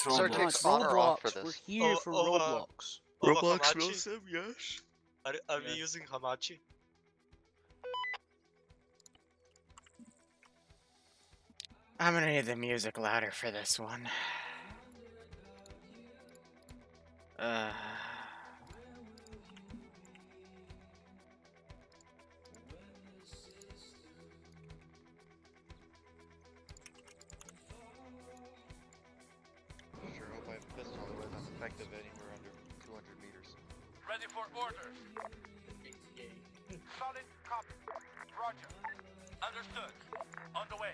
Sir, take Roblox. spawner off for Roblox. We're this. here for Roblox. Roblox Hamachi? Wilson, yes. Are we Yes. using Hamachi? I'm gonna need the music louder for this one. Sure hope I have a pistol, otherwise I'm effective anywhere under 200 meters. Ready for orders. Solid copy. Roger. Understood. On the way.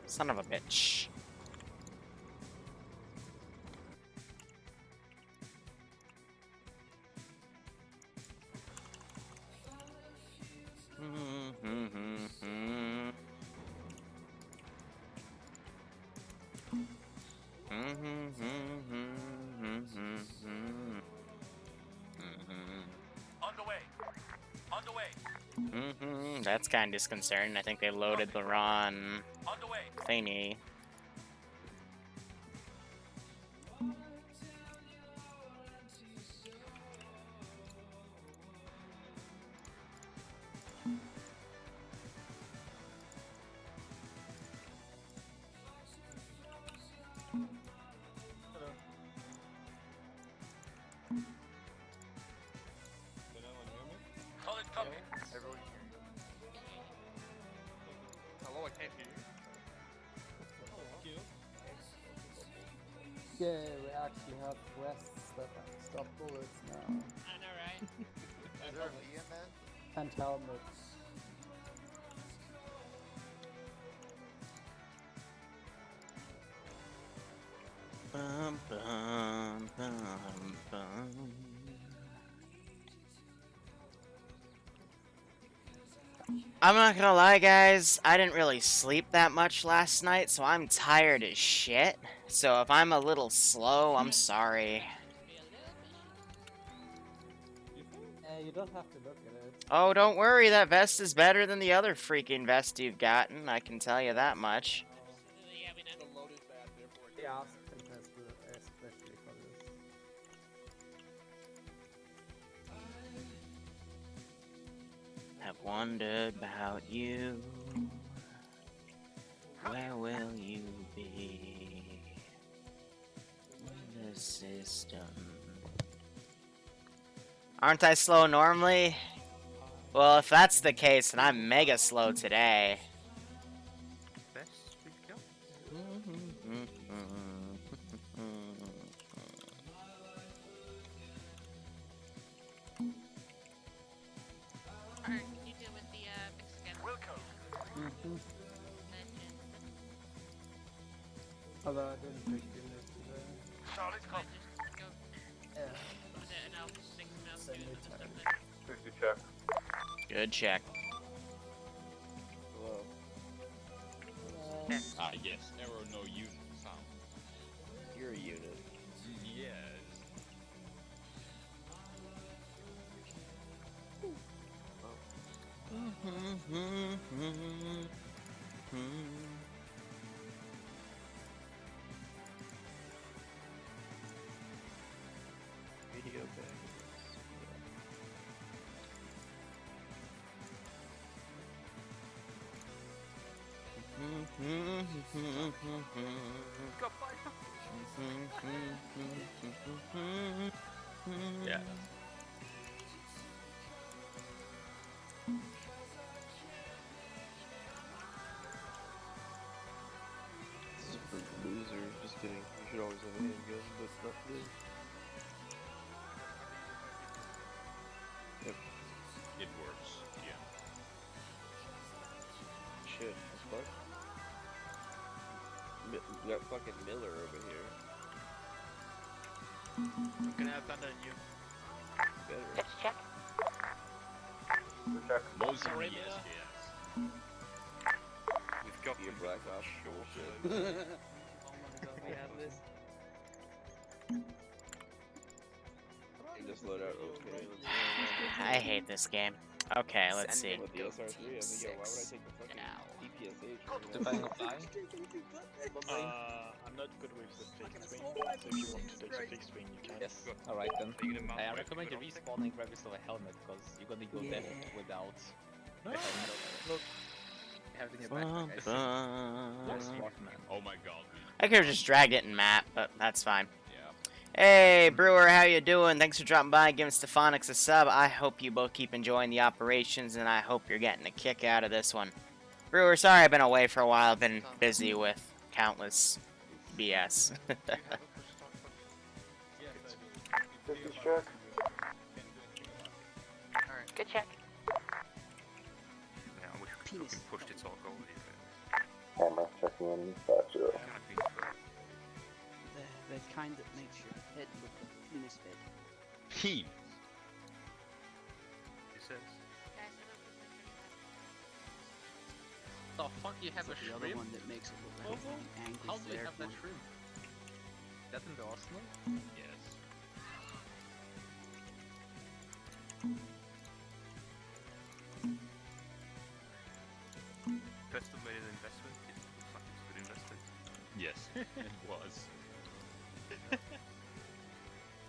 Son of a bitch. On the way. On the way. That's kind of disconcerting. I think they loaded the wrong On the way. thingy. Solid copy. Everyone hear you. Hello, I can't hear you. Yeah, we actually have quests that stop bullets now. I know, right? Is there a VM man? And helmets. Bum, bum, bum, bum. I'm not gonna lie, guys. I didn't really sleep that much last night, so I'm tired as shit. So if I'm a little slow, I'm sorry. You don't have to look at it. Oh, don't worry. That vest is better than the other freaking vest you've gotten. I can tell you that much. Yeah, we know. Yeah, especially for this. Have wondered about you. Where will you be in the system? Aren't I slow normally? Well, if that's the case, then I'm mega slow today. Best we go. Alright, can you deal with the Mexican? Wilco. Although I didn't pick it today. Solid copy. Just go Yeah. with it and I'll think something else to Send do me with the time. stuff then. 50 check. Good check. Hello. Yes. Ah, yes. Error, no unit found. You're a unit. Yes. Video bag. Yeah. This is for losers. Just kidding. You should always have a handgun, but not me. Yep. It works. Yeah. Shit. What the fuck? We got fucking Miller over here. I'm gonna have thunder on you. Better. Let's check. Most Sorry, yes, Miller. yes. We've got Be a Black Ops bullshit. Oh my god, we have this. Just loadout. Okay, let's go. I hate this game. Okay, let's see. What, the SR3? I think, yeah, why would I take the fucking DPSH? Depending on flying. I'm not good with the fixed wing, so if you want to take the fixed wing, you can. Yes. Alright then. I recommend you respawning Gravis of a helmet, because you're gonna go dead without the helmet. Look. Having a backpack, I see. You're smart, man. Oh my god. I could have just dragged it in map, but that's fine. Yeah. Hey, Brewer, how you doing? Thanks for dropping by and giving Stefanix a sub. I hope you both keep enjoying the operations, and I hope you're getting a kick out of this one. Brewer, sorry I've been away for a while. I've been busy with countless BS. This is check. Alright. Good check. Yeah, I wish we could have pushed it all goal. Camera checking in, Thatcher. That kind of makes your head look like a penis head. He. He says. Guys, I don't The fuck, you have a The other shrimp? one that makes it look like an angry How do you flared have that one. shrimp? That in the arsenal? Yes. Preston made an investment. It looks like it's a good investment. Yes, it was.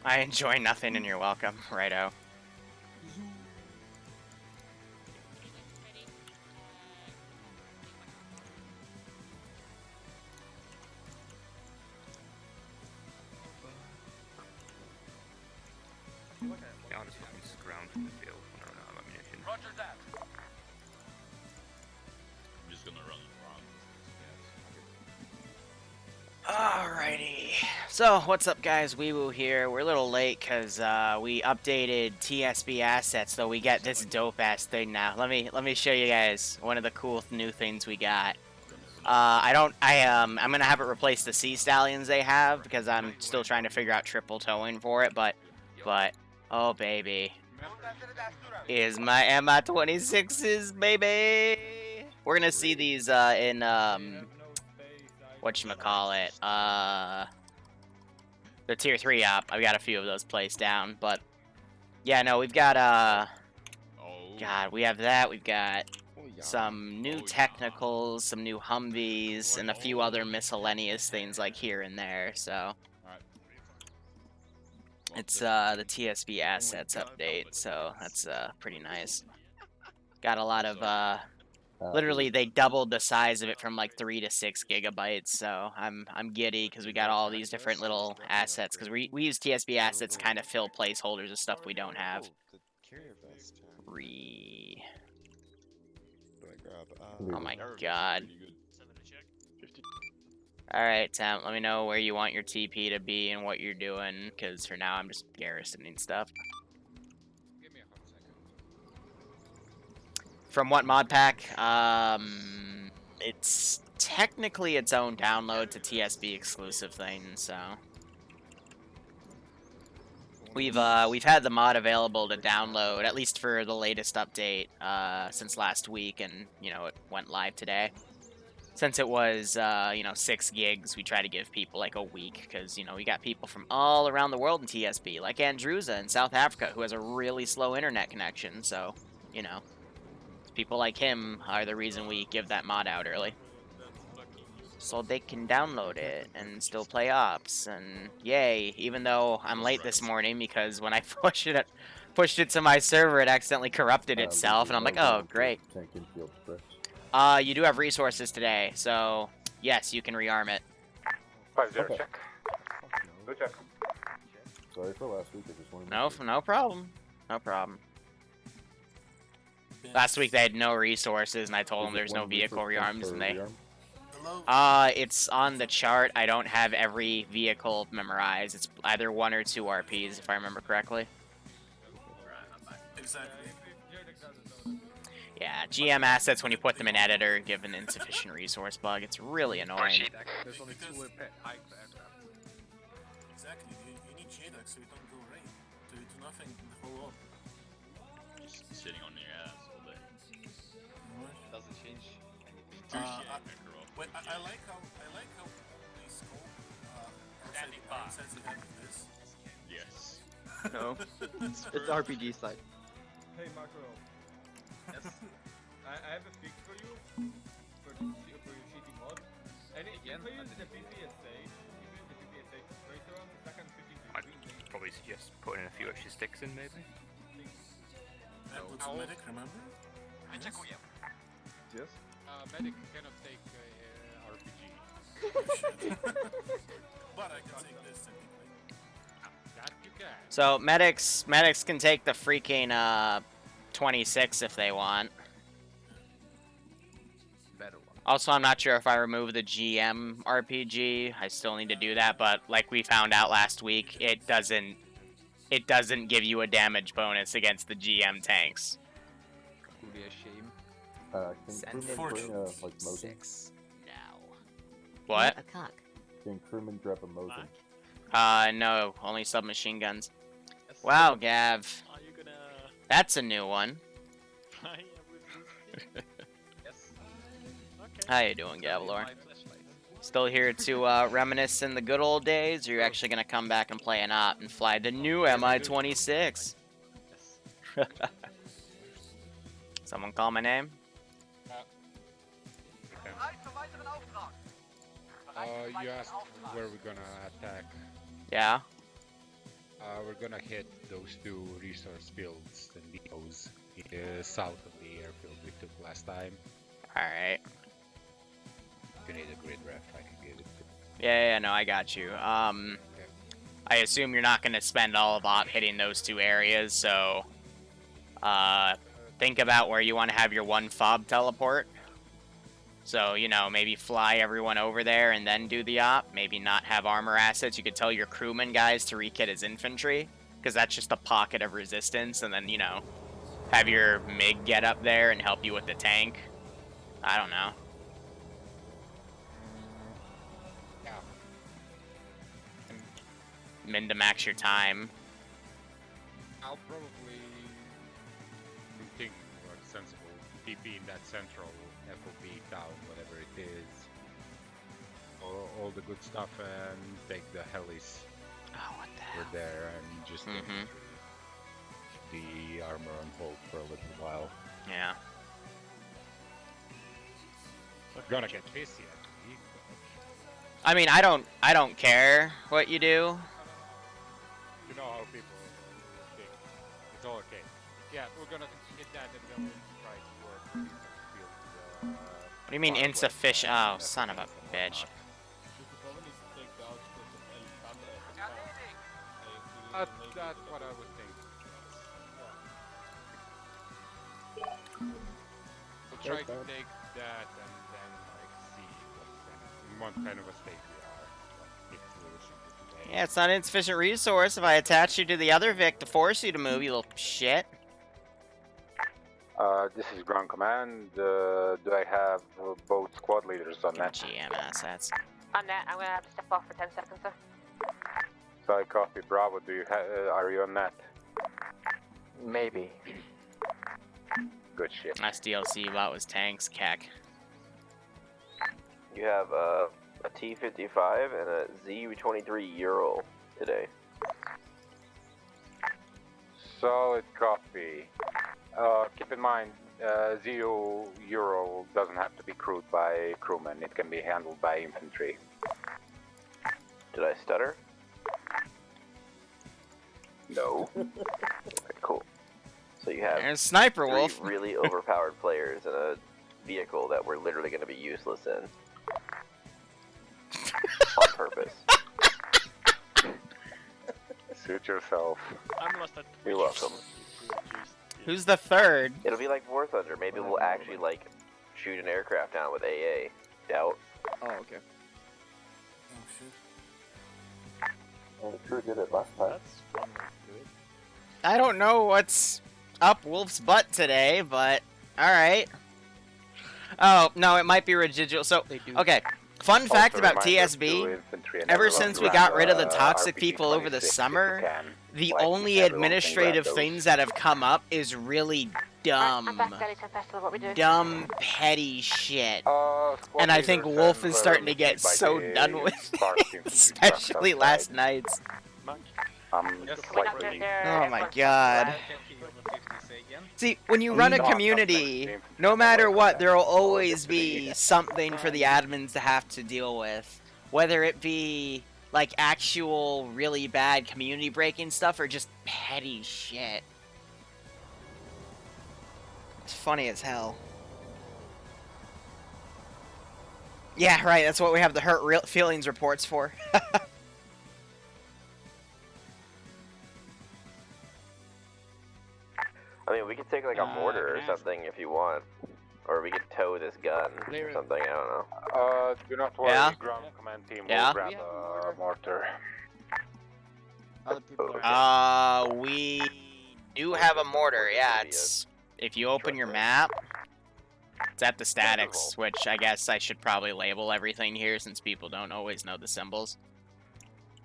I enjoy nothing, and you're welcome. Righto. ready. Yeah, I'll just fucking scrounge in the field when I run out of ammunition. Roger that. I'm just gonna run around. Alrighty. So, what's up, guys? Weewoo here. We're a little late because we updated TSB assets, though we got this dope-ass thing now. Let me show you guys one of the cool new things we got. I'm gonna have it replace the Sea Stallions they have because I'm still trying to figure out triple towing for it, but, oh baby, is my MI-26s, baby. We're gonna see these in whatchamacallit, the tier 3 up. I've got a few of those placed down, but yeah, no, we've got God, we have that. We've got some new technicals, some new Humvees, and a few other miscellaneous things like here and there. So it's the TSB assets update, so that's pretty nice. Got a lot of literally they doubled the size of it from like 3 to 6 gigabytes, so I'm giddy because we got all these different little assets because we use TSB assets to kind of fill placeholders of stuff we don't have. Oh my god. Alright, Temp, let me know where you want your TP to be and what you're doing, because for now I'm just garrisoning stuff. Give me a hot second. From what mod pack? It's technically its own download to TSB exclusive thing, so we've had the mod available to download at least for the latest update since last week, and you know it went live today. Since it was 6 gigs, we try to give people like a week because you know we got people from all around the world in TSB, like Andruza in South Africa, who has a really slow internet connection. So you know, people like him are the reason we give that mod out early, so they can download it and still play ops. And yay! Even though I'm late this morning because when I pushed it to my server, it accidentally corrupted itself, and I'm like, oh great. You do have resources today, so yes, you can rearm it. 5-0 check. Go check. Sorry for last week. I just wanted to No problem. No problem. Last week they had no resources, and I told them there's no vehicle rearms, and they. It's on the chart. I don't have every vehicle memorized. It's either 1 or 2 RPs, if I remember correctly. Exactly. Yeah, GM assets, when you put them in editor, give an insufficient resource bug. It's really annoying. There's only 2 height aircraft. Exactly. You need JDAC so you don't go raid. So you do nothing in the whole world. Just sitting on your ass all day. Doesn't change anything. Wait, I like how they scope. Standing by. Says they have this. Yes. No. It's RPG side. Hey Macro. Yes. I have a fix for you for your cheating mod. And if you use the PPSA, right around the second 15 I'd probably suggest putting a few extra sticks in, maybe. That was a medic, remember? Yes? Medic cannot take RPG. But I can take this technically. That you can. So medics can take the freaking 26 if they want. Better one. Also, I'm not sure if I remove the GM RPG. I still need to do that, but like we found out last week, it doesn't give you a damage bonus against the GM tanks. Would be a shame. Can crewmen bring like Mosin? 6 now. What? A cock. Can crewmen grab a Mosin? No, only submachine guns. Wow, Gav. Are you gonna That's a new one. fly with this? Yes. Okay. How you doing, Gavlor? My flashlight. Still here to reminisce in the good old days, or you're actually gonna come back and play an op and fly the new Mi-26? Yes. Someone call my name? You asked where we're gonna attack. Yeah? We're gonna hit those two resource fields, the depots, south of the airfield we took last time. Alright. If you need a grid ref, I can give it to Yeah, no, I got you. I assume you're not gonna spend all of op hitting those two areas, so think about where you want to have your one fob teleport. So, you know, maybe fly everyone over there and then do the op. Maybe not have armor assets. You could tell your crewman guys to rekit as infantry, because that's just a pocket of resistance, and then, you know, have your MiG get up there and help you with the tank. I don't know. Yeah. Min to max your time. I'll probably think what's sensible. TP in that central FOB town, whatever it is. All the good stuff, and take the helis. Oh, what the hell? We're there and just keep the armor on hold for a little while. Yeah. Gonna get pissy at me. I mean, I don't care what you do. You know how people think. It's all okay. Yeah, we're gonna hit that and then we'll try to work these fields. What do you mean insufficient? Oh, son of a bitch. That's what I would think. We'll try to take that and then like see what kind of a state we are. If we were shooting today. Yeah, it's not an insufficient resource if I attach you to the other Vic to force you to move, you little shit. This is ground command. Do I have both squad leaders on that? GM assets. On that, I'm gonna have to step off for 10 seconds, sir. So I copy. Bravo. Do you are you on that? Maybe. Good shit. Last DLC you bought was tanks, cack. You have a T-55 and a Z-23 Euro today. Solid copy. Keep in mind, Zero Euro doesn't have to be crewed by crewmen. It can be handled by infantry. Did I stutter? No. Okay, cool. So you have There's Sniper three Wolf. really overpowered players in a vehicle that we're literally going to be useless in. On purpose. Suit yourself. I'm lost at You're welcome. Who's the third? It'll be like War Thunder. Maybe we'll actually like shoot an aircraft down with AA. Doubt. Oh, okay. Oh shit. And the crew did it last time. That's one way to do it. I don't know what's up Wolf's butt today, but alright. Oh, no, it might be residual. So, okay. Fun fact about TSB, ever since we got rid of the toxic people over the summer, the only administrative things that have come up is really dumb, petty shit. And I think Wolf is starting to get so done with it, especially last night's. Slightly. Oh my god. See, when you run a community, no matter what, there will always be something for the admins to have to deal with. Whether it be, like, actual really bad community breaking stuff or just petty shit. It's funny as hell. Yeah, right, that's what we have the hurt real feelings reports for. I mean, we could take like a mortar or something if you want. Or we could tow this gun or something, I don't know. Do not worry, Yeah? ground command team Yeah? will grab a mortar. We do have a mortar, yeah, it's... If you open your map, it's at the statics, which I guess I should probably label everything here since people don't always know the symbols.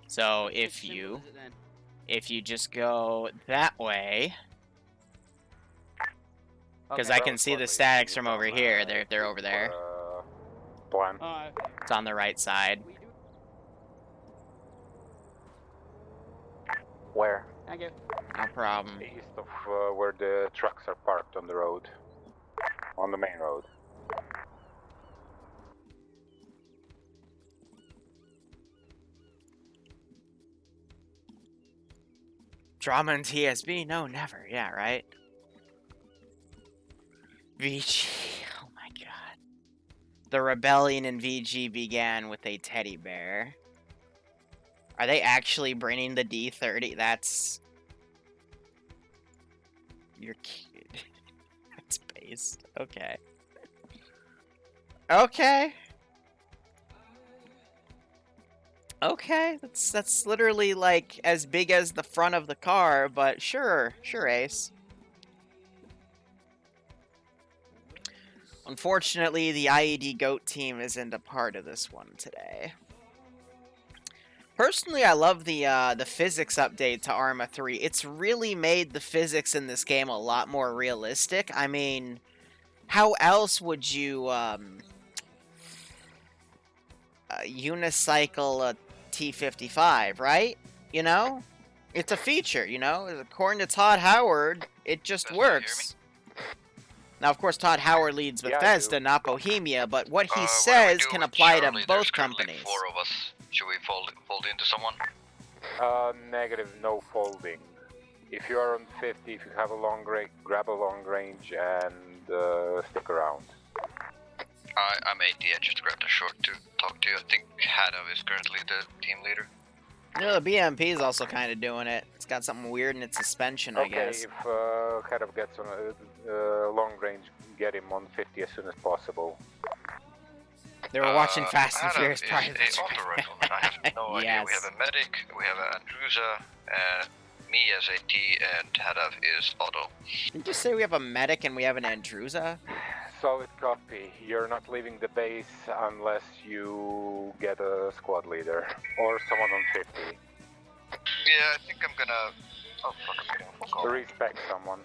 So if you just go that way, because I can see the statics from over here, they're over there. Plan. It's on the right side. Where? Thank you. No problem. East of where the trucks are parked on the road. On the main road. Drama in TSB? No, never. Yeah, right? VG. Oh my god. The rebellion in VG began with a teddy bear. Are they actually bringing the D30? That's... You're cute. That's based. Okay. Okay. Okay, that's literally like as big as the front of the car, but sure, Ace. Unfortunately, the IED GOAT team isn't a part of this one today. Personally, I love the physics update to Arma 3. It's really made the physics in this game a lot more realistic. I mean, how else would you unicycle a T-55, right? You know? It's a feature, you know? According to Todd Howard, it just works. Now, of course, Todd Howard leads Bethesda, not Bohemia, but what he says can apply to both companies. 4 of us. Should we fold into someone? Negative, no folding. If you are on 50, if you have a long range, grab a long range and stick around. I'm 80, I just grabbed a short to talk to you. I think Hadov is currently the team leader. You know, the BMP is also kind of doing it. It's got something weird in its suspension, I guess. Okay, if Hadov gets on a long range, get him on 50 as soon as possible. They were watching Fast and Furious prior to this. I have no idea. We have a medic, we have an Andrusa, me as AT, and Hadov is auto. Did you just say we have a medic and we have an Andrusa? Solid copy. You're not leaving the base unless you get a squad leader or someone on 50. Yeah, I think I'm gonna... Oh fuck, I'm getting a phone call. Respect someone.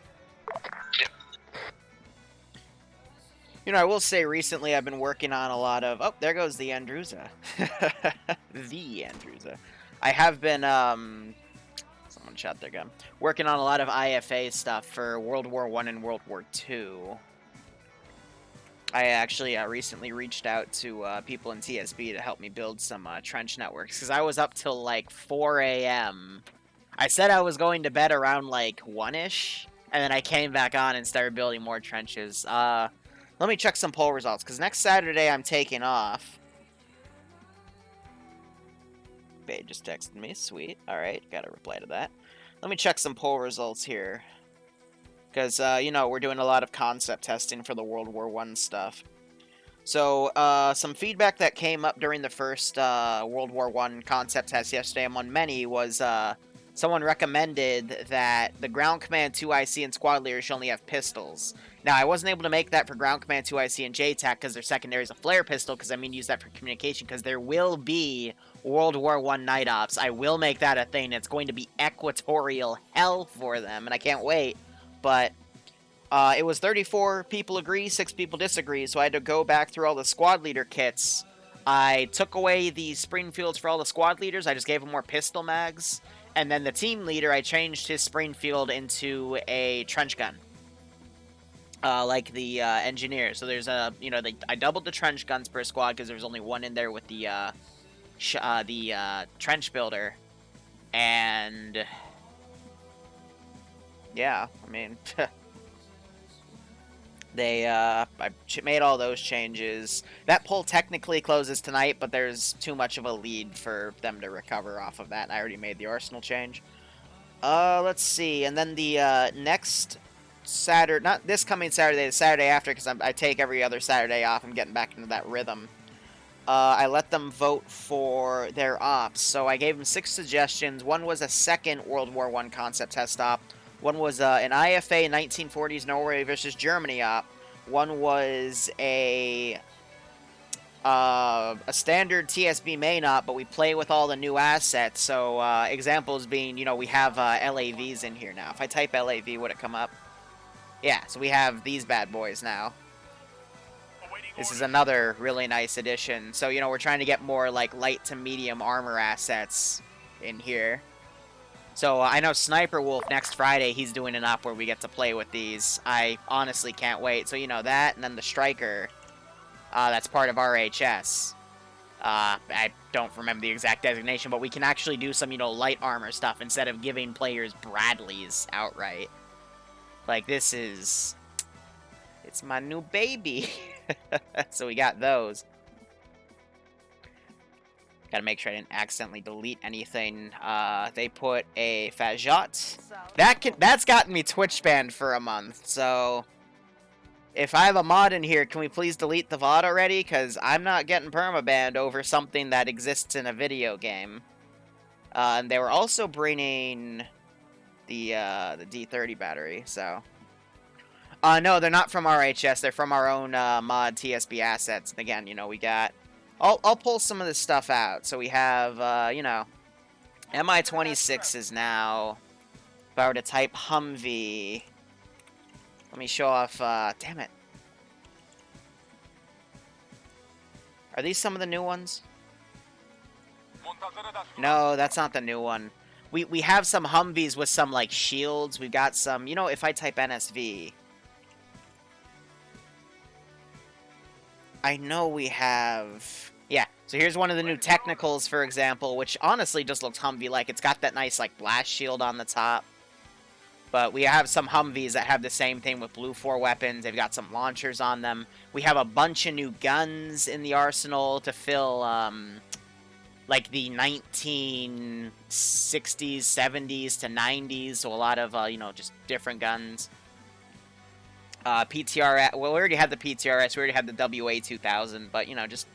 Yep. You know, I will say recently I've been working on a lot of... Oh, there goes the Andrusa. The Andrusa. I have been, someone shot their gun. Working on a lot of IFA stuff for World War I and World War II. I actually recently reached out to people in TSB to help me build some trench networks, because I was up till like 4 a.m. I said I was going to bed around like 1-ish, and then I came back on and started building more trenches. Let me check some poll results, because next Saturday I'm taking off. Babe just texted me, sweet. Alright, gotta reply to that. Let me check some poll results here. Because, you know, we're doing a lot of concept testing for the World War I stuff. So, some feedback that came up during the first World War I concept test yesterday among many was someone recommended that the Ground Command 2IC and Squad Leader should only have pistols. Now, I wasn't able to make that for Ground Command 2IC and JTAC because their secondary is a flare pistol, because I mean use that for communication, because there will be World War I night ops. I will make that a thing. It's going to be equatorial hell for them, and I can't wait. But it was 34 people agree, 6 people disagree, so I had to go back through all the squad leader kits. I took away the Springfields for all the squad leaders. I just gave them more pistol mags. And then the team leader, I changed his Springfield into a trench gun. Like the engineer. So there's a, you know, I doubled the trench guns per squad because there was only one in there with the trench builder. And yeah, I mean, I made all those changes. That poll technically closes tonight, but there's too much of a lead for them to recover off of that. I already made the arsenal change. Let's see. And then the next Saturday, not this coming Saturday, the Saturday after, because I take every other Saturday off. I'm getting back into that rhythm. I let them vote for their ops. So I gave them 6 suggestions. One was a second World War I concept test op. One was an IFA 1940s Norway versus Germany op. One was a standard TSB main op, but we play with all the new assets. So examples being, you know, we have LAVs in here now. If I type LAV, would it come up? Yeah, so we have these bad boys now. This is another really nice addition. So, you know, we're trying to get more, like, light to medium armor assets in here. So, I know Sniper Wolf next Friday, he's doing an op where we get to play with these. I honestly can't wait. So, you know, that, and then the Striker, that's part of RHS. I don't remember the exact designation, but we can actually do some, you know, light armor stuff instead of giving players Bradleys outright. Like, this is... It's my new baby. So we got those. Gotta make sure I didn't accidentally delete anything. They put a Fajot. That's gotten me Twitch banned for a month, so... If I have a mod in here, can we please delete the VOD already? Because I'm not getting permabanned over something that exists in a video game. And they were also bringing the D30 battery, so... no, they're not from RHS. They're from our own mod TSB assets. And again, you know, we got... I'll pull some of this stuff out. So we have, you know... MI-26 is now... If I were to type Humvee... Let me show off... damn it. Are these some of the new ones? No, that's not the new one. We have some Humvees with some, like, shields. We've got some... You know, if I type NSV... I know we have... Yeah, so here's one of the new technicals, for example, which honestly just looks Humvee-like. It's got that nice, like, blast shield on the top. But we have some Humvees that have the same thing with Blue 4 weapons. They've got some launchers on them. We have a bunch of new guns in the arsenal to fill, like, the 1960s, 70s to 90s. So a lot of, you know, just different guns. PTRS, well, we already had the PTRS, we already had the WA2000, but, you know, just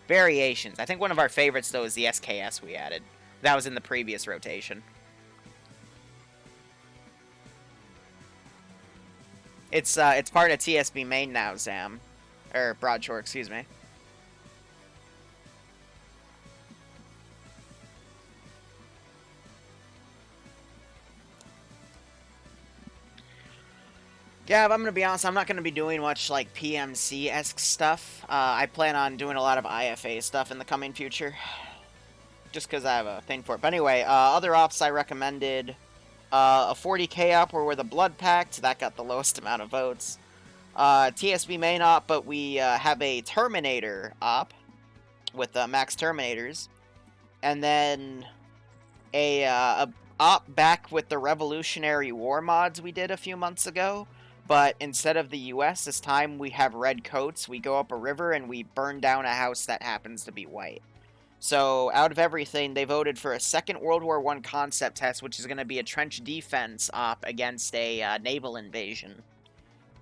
variations. I think one of our favorites, though, is the SKS we added. That was in the previous rotation. It's part of TSB main now, Zam. Or Broadshore, excuse me. Yeah, if I'm going to be honest, I'm not going to be doing much, like, PMC-esque stuff. I plan on doing a lot of IFA stuff in the coming future. Just because I have a thing for it. But anyway, other ops I recommended, a 40k op where we're the Blood Pact. That got the lowest amount of votes. TSB main op, but we have a Terminator op with max Terminators. And then a op back with the Revolutionary War mods we did a few months ago. But instead of the US, this time we have red coats. We go up a river and we burn down a house that happens to be white. So out of everything, they voted for a second World War I concept test, which is going to be a trench defense op against a naval invasion.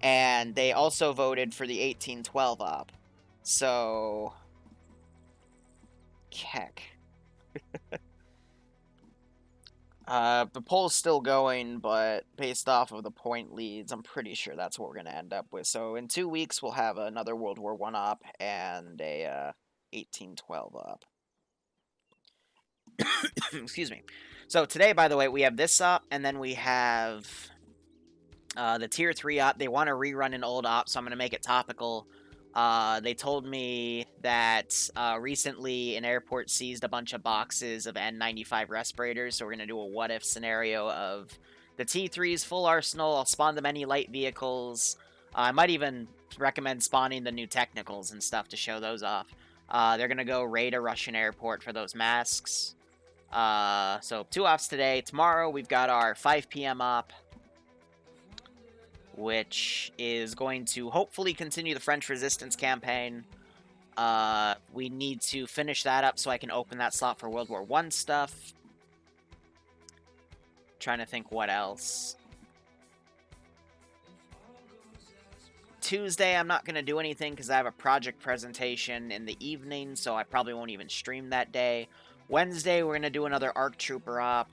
And they also voted for the 1812 op. So... Keck. The poll's still going, but based off of the point leads, I'm pretty sure that's what we're going to end up with. So in 2 weeks, we'll have another World War I op and a 1812 op. Excuse me. So today, by the way, we have this op, and then we have the Tier 3 op. They want to rerun an old op, so I'm going to make it topical. They told me that recently an airport seized a bunch of boxes of N95 respirators, so we're going to do a what-if scenario of the T3's full arsenal. I'll spawn them any light vehicles. I might even recommend spawning the new technicals and stuff to show those off. They're going to go raid a Russian airport for those masks. So 2 ops today. Tomorrow we've got our 5 p.m. op, which is going to hopefully continue the French resistance campaign. We need to finish that up so I can open that slot for World War I stuff. Trying to think what else. Tuesday, I'm not going to do anything because I have a project presentation in the evening, so I probably won't even stream that day. Wednesday, we're going to do another ARC Trooper op.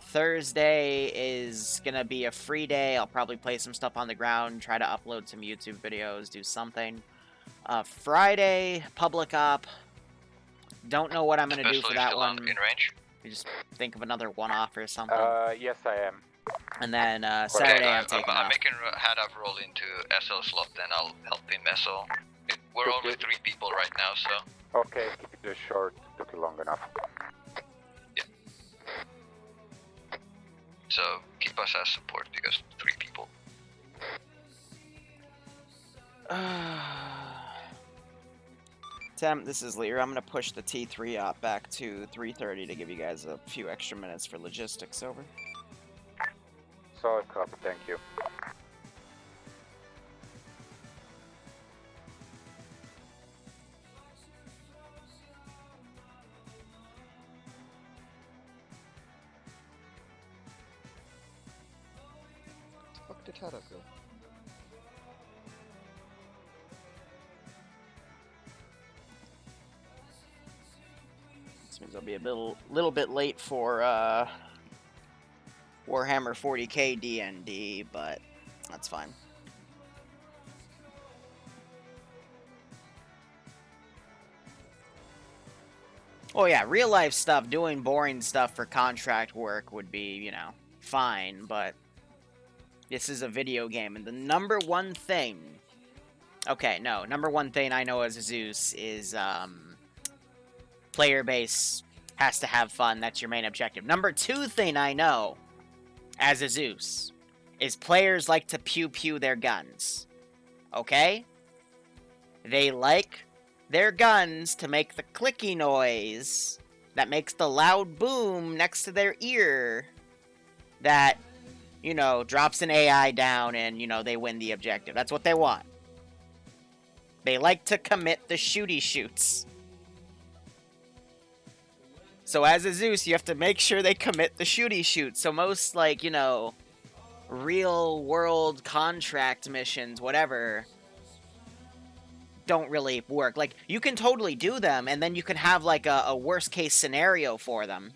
Thursday is going to be a free day. I'll probably play some stuff on the ground, try to upload some YouTube videos, do something. Friday, public op. Don't know what I'm going to do for that one. In range? You just think of another one-off or something. Yes, I am. And then Saturday, I'm taking I'm off. making Hadaf roll into SL slot, then I'll help him SL. We're only 3 people right now, so... Okay, keep it just short. Took you long enough. Yeah. So, keep us as support, because 3 people. Tim, this is Liru. I'm going to push the T3 op back to 3:30 to give you guys a few extra minutes for logistics. Over. Solid copy, thank you. Fuck did Haddock go? This means I'll be a little bit late for Warhammer 40k DND, but that's fine. Oh yeah, real life stuff, doing boring stuff for contract work would be, you know, fine, but this is a video game, and the number one thing... Okay, no, number one thing I know as a Zeus is, player base has to have fun. That's your main objective. Number 2 thing I know as a Zeus is players like to pew-pew their guns. Okay? They like their guns to make the clicky noise that makes the loud boom next to their ear that, you know, drops an AI down and, you know, they win the objective. That's what they want. They like to commit the shooty shoots. So as a Zeus, you have to make sure they commit the shooty shoot. So most, like, you know, real world contract missions, whatever, don't really work. Like, you can totally do them, and then you can have, like, a worst case scenario for them.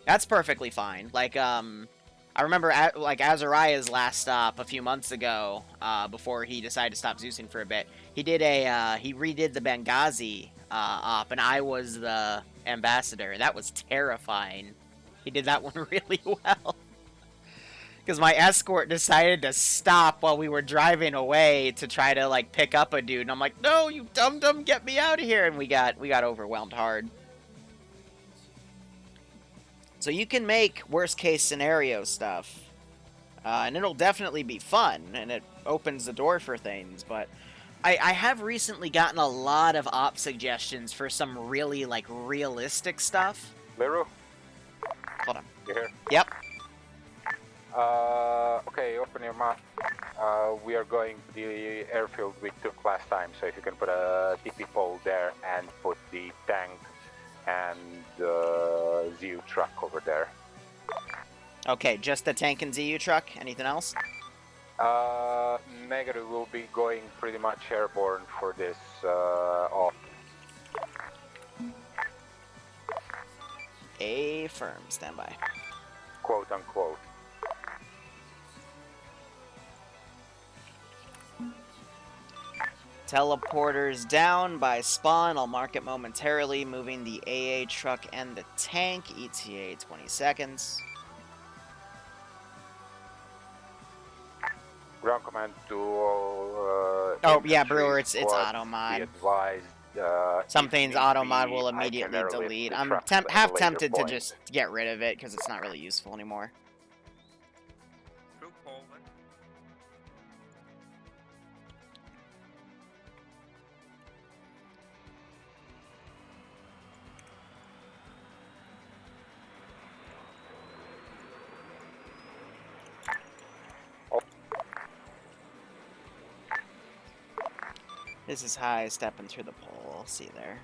That's perfectly fine. Like, I remember, like, Azariah's last stop a few months ago, before he decided to stop Zeusing for a bit. He did he redid the Benghazi op, and I was the ambassador. That was terrifying. He did that one really well. Because my escort decided to stop while we were driving away to try to, like, pick up a dude. And I'm like, no, you dum-dum, get me out of here. And we got overwhelmed hard. So you can make worst-case scenario stuff. And it'll definitely be fun. And it opens the door for things. But I have recently gotten a lot of op suggestions for some really, like, realistic stuff. Liru? Hold on. You here? Yep. Okay, open your map. We are going to the airfield we took last time, so if you can put a TP pole there and put the tank and the ZU truck over there. Okay, just the tank and ZU truck? Anything else? Negative will be going pretty much airborne for this off. Affirm, standby. Quote unquote. Teleporters down by spawn. I'll mark it momentarily, moving the AA truck and the tank. ETA 20 seconds. Ground command to all. Oh yeah, infantry Brewer, it's squads, auto be mod. advised, Some if things need auto be, mod will I immediately can airlift delete. the I'm trucks at a half later tempted point. to just get rid of it because it's not really useful anymore. Through Poland. This is high stepping through the pole. See there.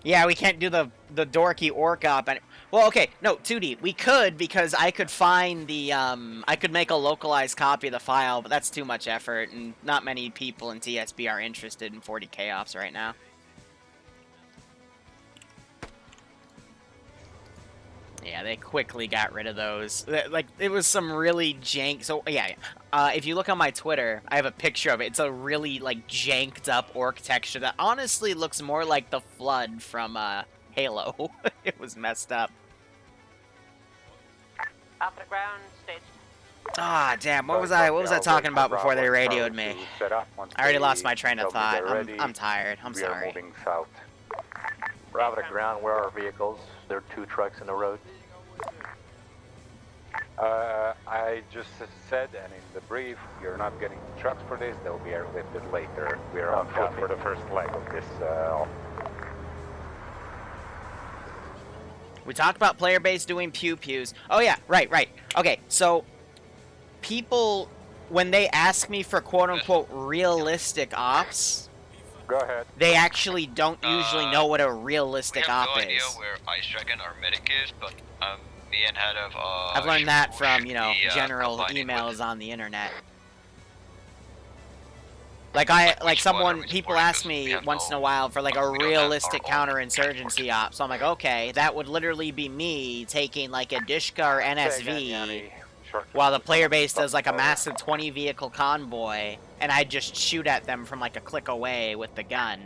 Yeah, we can't do the dorky orc op. Well, okay, no, 2D. We could because I could find the I could make a localized copy of the file, but that's too much effort, and not many people in TSB are interested in 40k ops right now. Yeah, they quickly got rid of those. Like, it was some really jank... So, yeah, if you look on my Twitter, I have a picture of it. It's a really, like, janked up orc texture that honestly looks more like the Flood from, Halo. It was messed up. Off the ground, staged. Ah, damn, what was I talking about before they radioed me? I already lost my train of thought. I'm tired. I'm sorry. We are moving south. Bravo to ground, where are our vehicles? There are 2 trucks in the road. I just said, and in the brief, you're not getting trucks for this, they'll be airlifted later. We are on foot for the first leg of this. We talked about player base doing pew-pews. Oh yeah, right. Okay, so people, when they ask me for quote-unquote realistic ops, go ahead. They actually don't usually know what a realistic op is. We have no idea where Ice Dragon or Medic is, but me and head of I've learned that from, you know, general emails on the internet. Like people ask me once in a while for like a realistic counterinsurgency op. So I'm like, okay, that would literally be me taking like a Dishka or NSV while the player base does like a massive 20 vehicle convoy, and I just shoot at them from like a click away with the gun,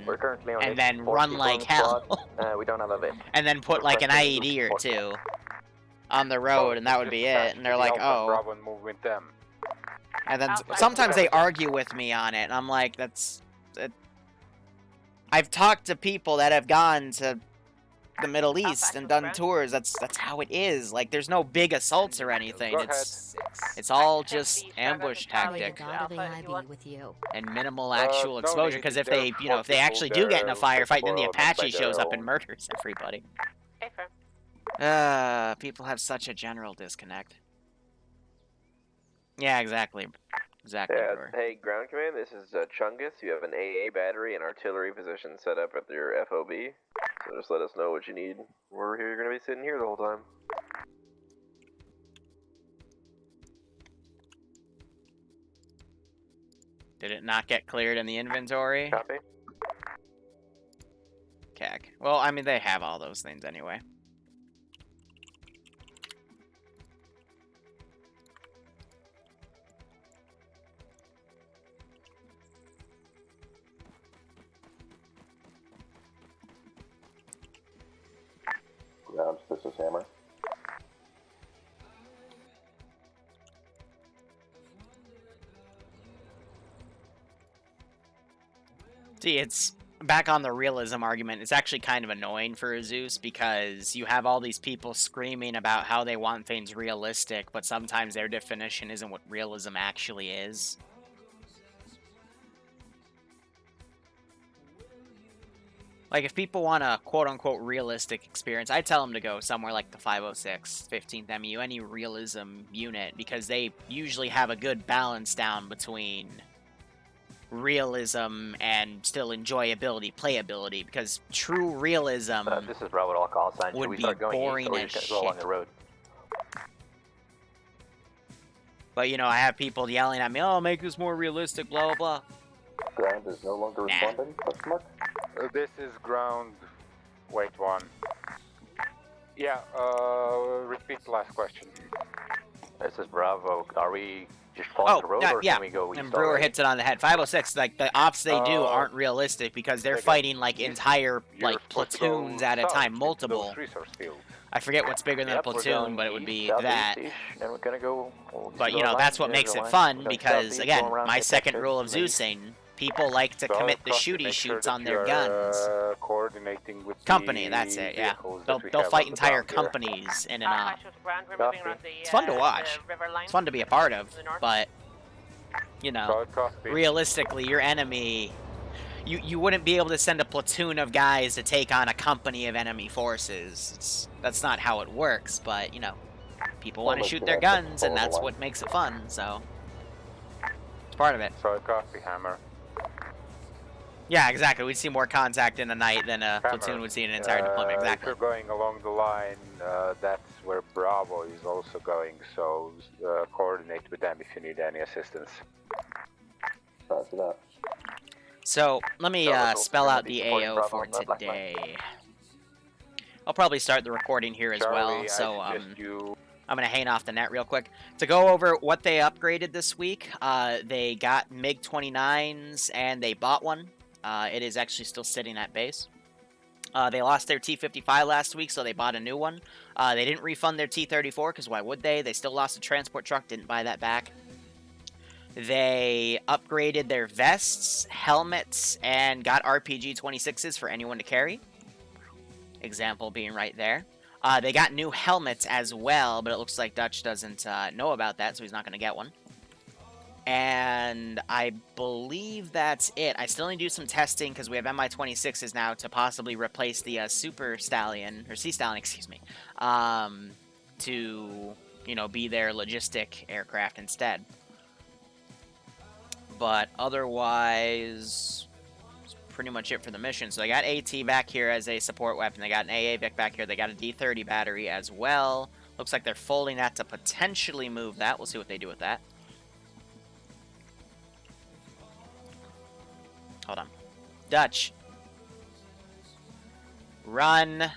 and then run like hell. We don't have a vet. And then put like an IED or 2 on the road, and that would be it. And they're like, oh. And then sometimes they argue with me on it, and I'm like, I've talked to people that have gone to the Middle East and done tours. That's how it is. Like, there's no big assaults or anything. It's all just ambush tactic and minimal actual exposure. Because if they, you know, if they actually do get in a firefight, then the Apache shows up and murders everybody. People have such a general disconnect. Yeah, exactly. Exactly. Yeah, hey, ground command, this is Chungus. You have an AA battery and artillery position set up at your FOB. So just let us know what you need. We're here, you're going to be sitting here the whole time. Did it not get cleared in the inventory? Copy. Cack. Well, I mean, they have all those things anyway. Ground, this is Hammer. See, it's back on the realism argument. It's actually kind of annoying for Zeus because you have all these people screaming about how they want things realistic, but sometimes their definition isn't what realism actually is. Like, if people want a quote-unquote realistic experience, I tell them to go somewhere like the 506, 15th MU, any realism unit, because they usually have a good balance down between realism and still enjoyability, playability, because true realism this is Bravo to all call signs. would be boring as shit. Go along the road? But, you know, I have people yelling at me, oh, make this more realistic, blah, blah, blah. Ground is no longer responding? Question mark? This is ground. Wait, 1. Yeah, repeat the last question. This is Bravo. Are we just follow Oh, the road, yeah, or yeah. can we go east And Brewer already? hits it on the head. 506, like, the ops they do aren't realistic because they're fighting, like, entire, like, platoons at a time, multiple. I forget what's bigger than a platoon, but it would be that. And we're gonna go. But, you know, that's what makes it fun because, again, my second rule of Zeusing, people like to commit the shooty shoots on their guns. Coordinating with Company, that's it, yeah. They'll fight entire companies in an op. It's fun to watch. It's fun to be a part of, but, you know, realistically, your enemy... You wouldn't be able to send a platoon of guys to take on a company of enemy forces. That's not how it works, but, you know, people want to shoot their guns, and that's what makes it fun, so... It's part of it. So copy, Hammer. Yeah, exactly. We'd see more contact in a night than a platoon would see in an entire deployment, exactly. If you're going along the line, that's where Bravo is also going, so coordinate with them if you need any assistance. Roger that. So, let me spell out the AO for today. I'll probably start the recording here as well, so I'm going to hang off the net real quick. To go over what they upgraded this week, they got MiG-29s and they bought one. It is actually still sitting at base. They lost their T-55 last week, so they bought a new one. They didn't refund their T-34, because why would they? They still lost a transport truck, didn't buy that back. They upgraded their vests, helmets, and got RPG-26s for anyone to carry. Example being right there. They got new helmets as well, but it looks like Dutch doesn't know about that, so he's not going to get one. And I believe that's it. I still need to do some testing because we have Mi-26s now to possibly replace the Super Stallion, or Sea Stallion, excuse me, to, you know, be their logistic aircraft instead. But otherwise, that's pretty much it for the mission. So they got AT back here as a support weapon. They got an AA Vic back here. They got a D30 battery as well. Looks like they're folding that to potentially move that. We'll see what they do with that. Hold on. Dutch. Run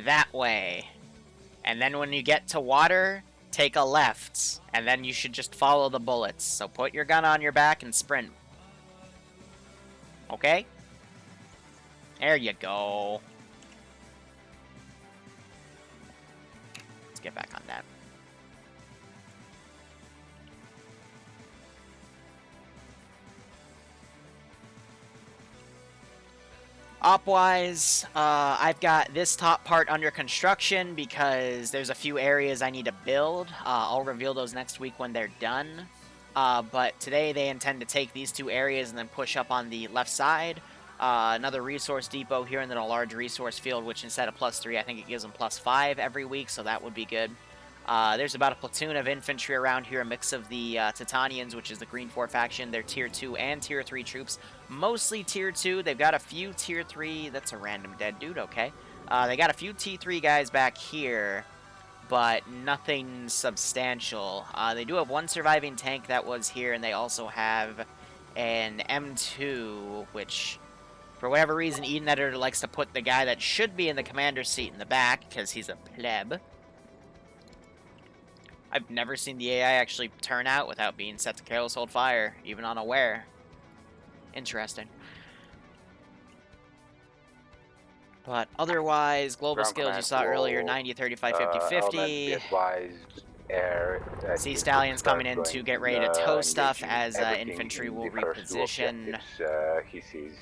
that way. And then when you get to water, take a left. And then you should just follow the bullets. So put your gun on your back and sprint. Okay? There you go. Let's get back on that. Op-wise, I've got this top part under construction because there's a few areas I need to build. I'll reveal those next week when they're done. But today they intend to take these two areas and then push up on the left side. Another resource depot here and then a large resource field, which instead of +3, I think it gives them +5 every week, so that would be good. There's about a platoon of infantry around here, a mix of the Titanians, which is the Green 4 faction. They're Tier 2 and Tier 3 troops. Mostly Tier 2. They've got a few Tier 3. That's a random dead dude, okay. They got a few T3 guys back here, but nothing substantial. They do have one surviving tank that was here, and they also have an M2, which, for whatever reason, Eden Editor likes to put the guy that should be in the commander's seat in the back, because he's a pleb. I've never seen the AI actually turn out without being set to careless hold fire, even on aware. Interesting. But otherwise, global skills you saw earlier, 90, 35, 50, 50. Sea Stallion's coming in to get ready to tow stuff as infantry will reposition. He sees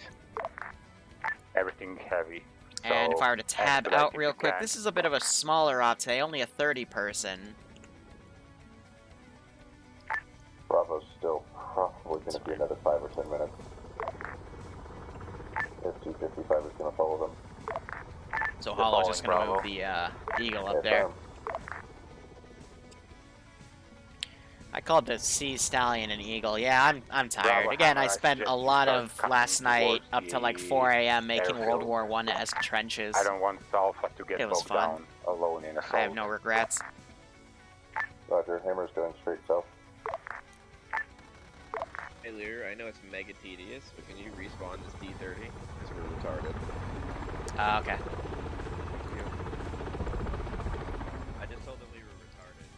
everything heavy. And if I were to tab out real quick, this is a bit of a smaller op today, only a 30-person. Bravo's still probably going to be another 5 or 10 minutes. If 255 is going to follow them. So Hollow's just going to move the Eagle up there. I called the Sea Stallion an Eagle. Yeah, I'm tired. Bravo, Again, I spent a lot of last night up to like 4 a.m. making World War I-esque trenches. I don't want Alpha to get bogged down alone in assault. I have no regrets. Roger, Hammer's going straight south. Hey Liru, I know it's mega tedious, but can you respawn this D30? Because we're retarded. Okay. I just told them we were retarded.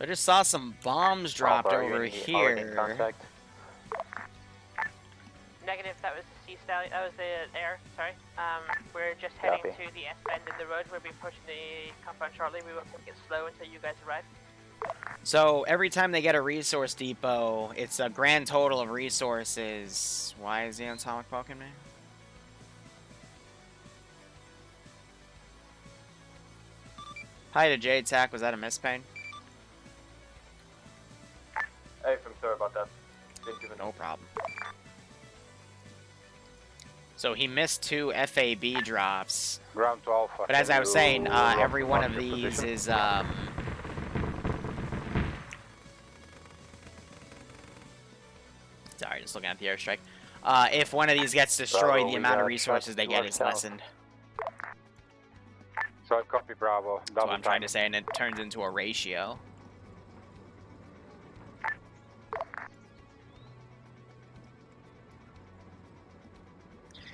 I just saw some bombs dropped over here. Negative, that was the sea stallion, that was the air, sorry. We're just heading to the S-bend in the road. We'll be pushing the compound shortly. We won't take it slow until you guys arrive. So every time they get a resource depot, it's a grand total of resources. Why is the atomic poking me? Hi to Jade Tack, was that a mispain? Hey, I'm sorry about that. No problem. So he missed 2 FAB drops. Ground to Alpha. But as I was saying, every one of these is sorry, just looking at the airstrike. If one of these gets destroyed, the amount of resources they get is lessened. So copy Bravo. That's what I'm trying to say, and it turns into a ratio.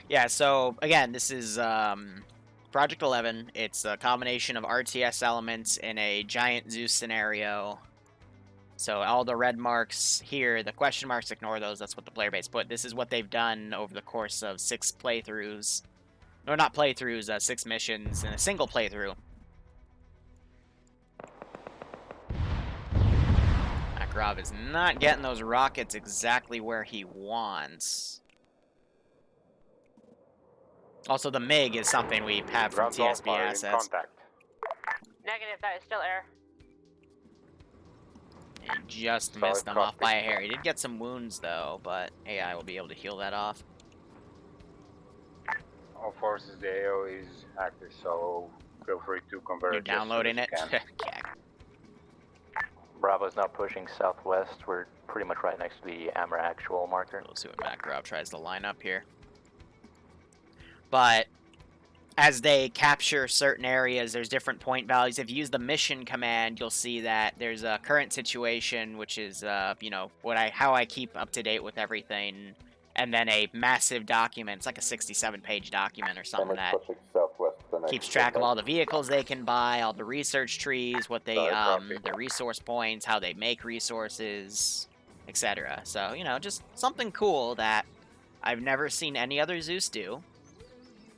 Yeah, so again, this is Project 11. It's a combination of RTS elements in a giant Zeus scenario. So all the red marks here, the question marks, ignore those. That's what the player base put. This is what they've done over the course of 6 playthroughs. No, not playthroughs, 6 missions in a single playthrough. Makarov is not getting those rockets exactly where he wants. Also, the MiG is something we have from TSB assets. Negative, that is still air. He just missed them off by a hair. He did get some wounds, though, but AI will be able to heal that off. All forces, the AO is active, so feel free to convert. You're downloading it? Yeah. Bravo's now pushing southwest. We're pretty much right next to the Amber actual marker. We'll see what Makarov tries to line up here. But as they capture certain areas, there's different point values. If you use the mission command, you'll see that there's a current situation, which is, you know, how I keep up to date with everything, and then a massive document. It's like a 67-page document or something that keeps track of all the vehicles they can buy, all the research trees, what they, the resource points, how they make resources, etc. So, you know, just something cool that I've never seen any other Zeus do.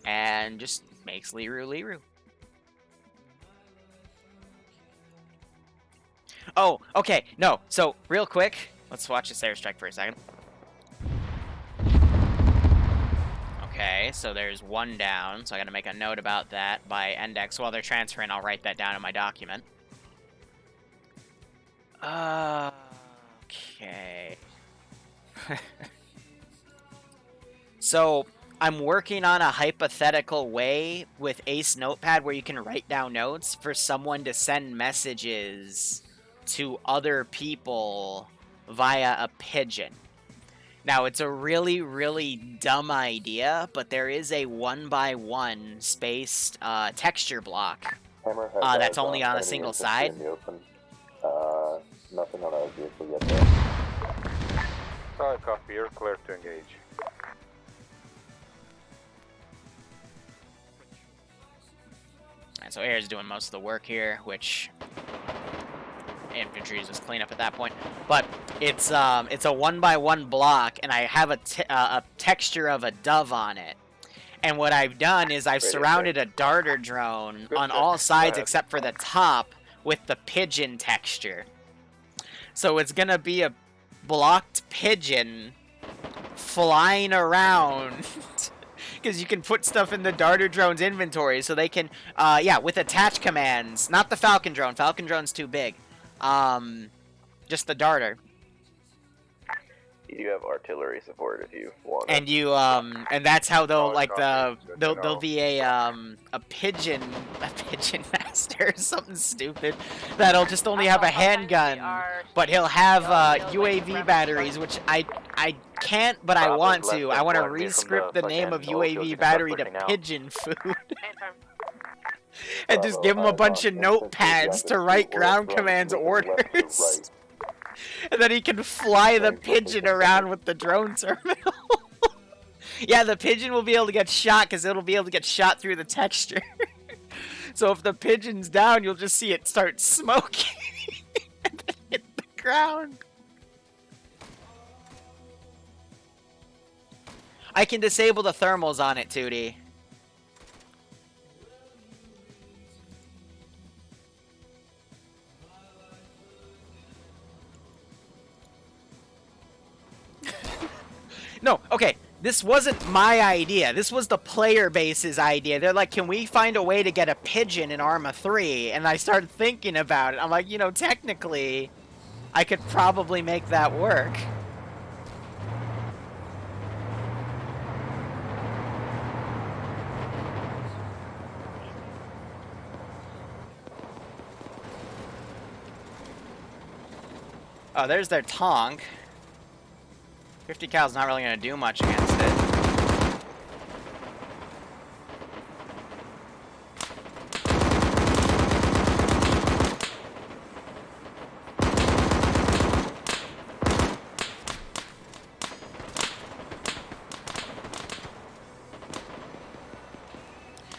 And just makes Liru Liru. Oh, okay, no. So, real quick, let's watch this airstrike for a second. Okay, so there's 1 down, so I gotta make a note about that by index. While they're transferring, I'll write that down in my document. Okay. So, I'm working on a hypothetical way with Ace Notepad where you can write down notes for someone to send messages to other people via a pigeon. Now, it's a really, really dumb idea, but there is a 1x1 spaced texture block that's only on a single side. Nothing on our vehicle yet there. Solid copy, you're clear to engage. So air is doing most of the work here, which infantry is just clean up at that point. But it's a 1x1 block, and I have a texture of a dove on it. And what I've done is I've surrounded a darter drone on all sides except for the top with the pigeon texture. So it's gonna be a blocked pigeon flying around. Because you can put stuff in the darter drone's inventory, so they can, yeah, with attach commands. Not the Falcon drone. Falcon drone's too big. Just the darter. You do have artillery support if you want. And you, and that's how they'll there'll be a pigeon master or something stupid that'll just only have a handgun, but he'll have UAV batteries, which I can't, but I want to. I want to re-script the name of UAV battery to pigeon food. And just give him a bunch of notepads to write ground commands orders. And then he can fly the pigeon around with the drone terminal. Yeah, the pigeon will be able to get shot because it'll be able to get shot through the texture. So if the pigeon's down, you'll just see it start smoking. And ground. I can disable the thermals on it, 2D. No, okay. This wasn't my idea. This was the player base's idea. They're like, can we find a way to get a pigeon in Arma 3? And I started thinking about it. I'm like, you know, technically, I could probably make that work. Oh, there's their tonk. 50 cal's not really going to do much against it.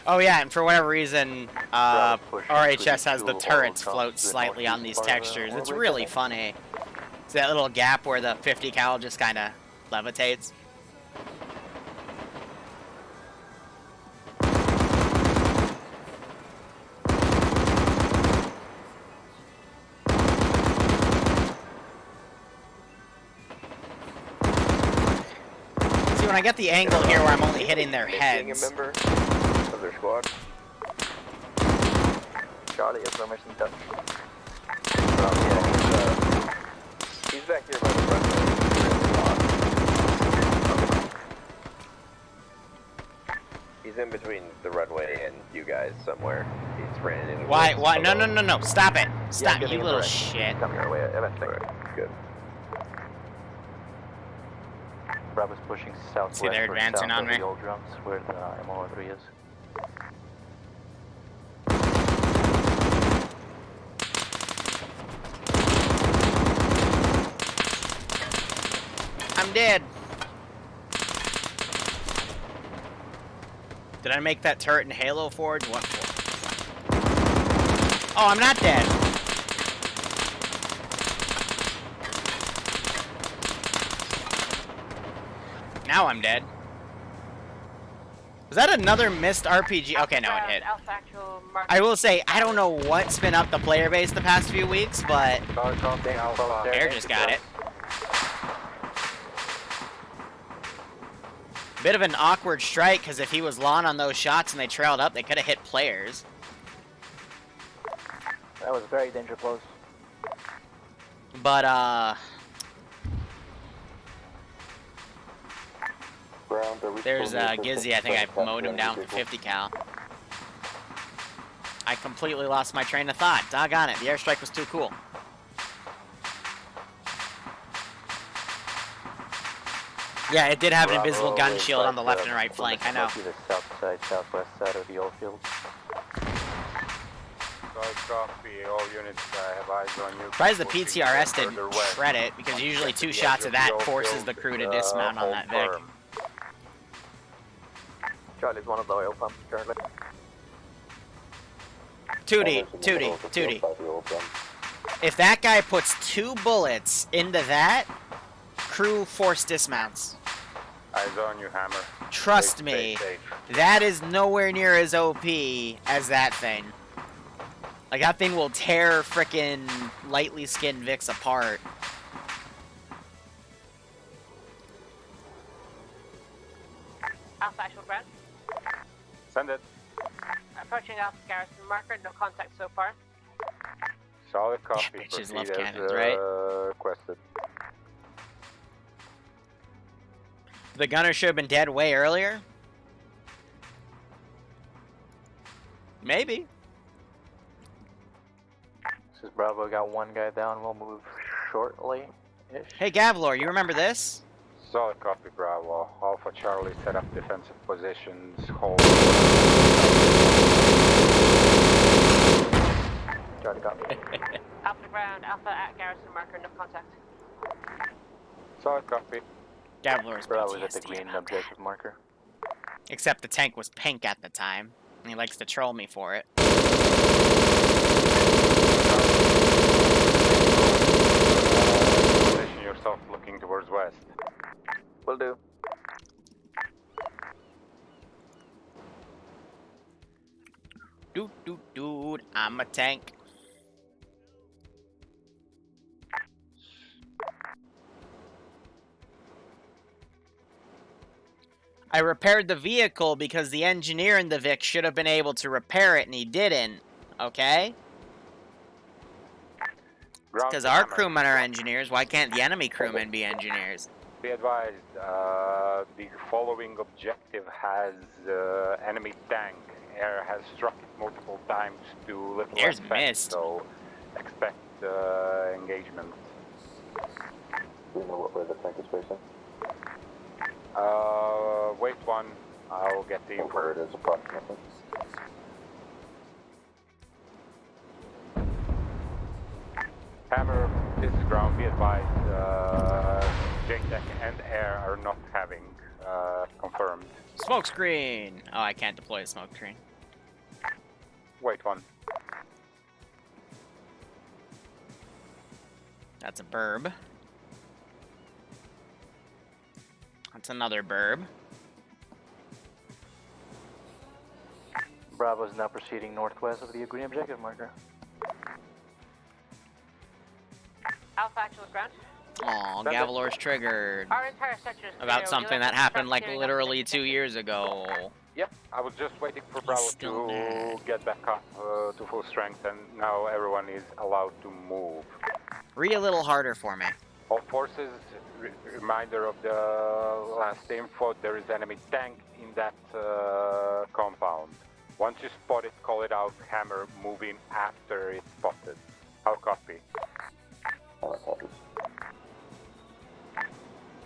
Oh yeah, and for whatever reason, RHS has the turrets float slightly on these textures. It's really funny. It's that little gap where the 50 cal just kind of levitates. See, when I get the angle here where I'm only hitting their heads. A member of their squad. Charlie has permission to touch. He's back here by the runway. He's in between the runway and you guys somewhere. He's ran into. Why? No, no, no, no! Stop it! Stop, you little shit! Come your way, eventually. Good. Bravo's pushing southwest. See, they're advancing on me. The old drums where the MO3 is. I'm dead. Did I make that turret in Halo Forge? What for? Oh, I'm not dead. Now I'm dead. Was that another missed RPG? Okay, no, it hit. I will say, I don't know what's been up the player base the past few weeks, but Air just got it. Bit of an awkward strike, because if he was long on those shots and they trailed up, they could have hit players. That was very danger close. But, there's Gizzy. I think I mowed him down for 50 cal. I completely lost my train of thought. Doggone it. The airstrike was too cool. Yeah, it did have an invisible gun shield on the left and right flank, I know. The south side, southwest side of the old field. Copy, all units have eyes on you. Surprised the PTRS didn't shred it, because usually 2 shots of that forces the crew to dismount on that Vic. Charlie's one of the oil pumps currently. 2D. If that guy puts 2 bullets into that, crew force dismounts. Eyes on you, Hammer. Trust me, that is nowhere near as OP as that thing. Like, that thing will tear frickin' lightly skinned Vics apart. Alpha actual ground. Send it. Approaching Alpha garrison marker, no contact so far. Solid copy. Yeah, bitches love Proceed cannons, as, right? Requested. The gunner should have been dead way earlier. Maybe. This is Bravo, got 1 guy down, we'll move shortly. Hey Gavlor, you remember this? Solid copy, Bravo. Alpha Charlie set up defensive positions. Hold. Charlie copy. Alpha ground, Alpha at garrison marker, no contact. Solid copy. Gavlor's Bravo's at the green objective marker. Except the tank was pink at the time, and he likes to troll me for it. off looking towards west. Will do. Dude, I'm a tank. I repaired the vehicle because the engineer in the Vic should have been able to repair it and he didn't. Okay? Because our crewmen are engineers, why can't the enemy crewmen be engineers? Be advised, the following objective has enemy tank. Air has struck it multiple times to little Air's effect, missed. so expect engagement. Do you know where the tank is facing? Wait one, I'll get the Where it is approximately. Hammer, this is ground, be advised, JTEC and air are not having confirmed. Smoke screen! Oh, I can't deploy a smoke screen. Wait one. That's a burb. That's another burb. Bravo is now proceeding northwest of the green objective marker. Alpha actual ground. Aw, Gavalor's triggered. Our entire section is About clear. something that happened like literally 2 years ago. Yep, I was just waiting for Bravo to get back up to full strength, and now everyone is allowed to move. Read a little harder for me. All forces, reminder of the last info, there is enemy tank in that compound. Once you spot it, call it out, hammer, move in after it's spotted. I'll copy.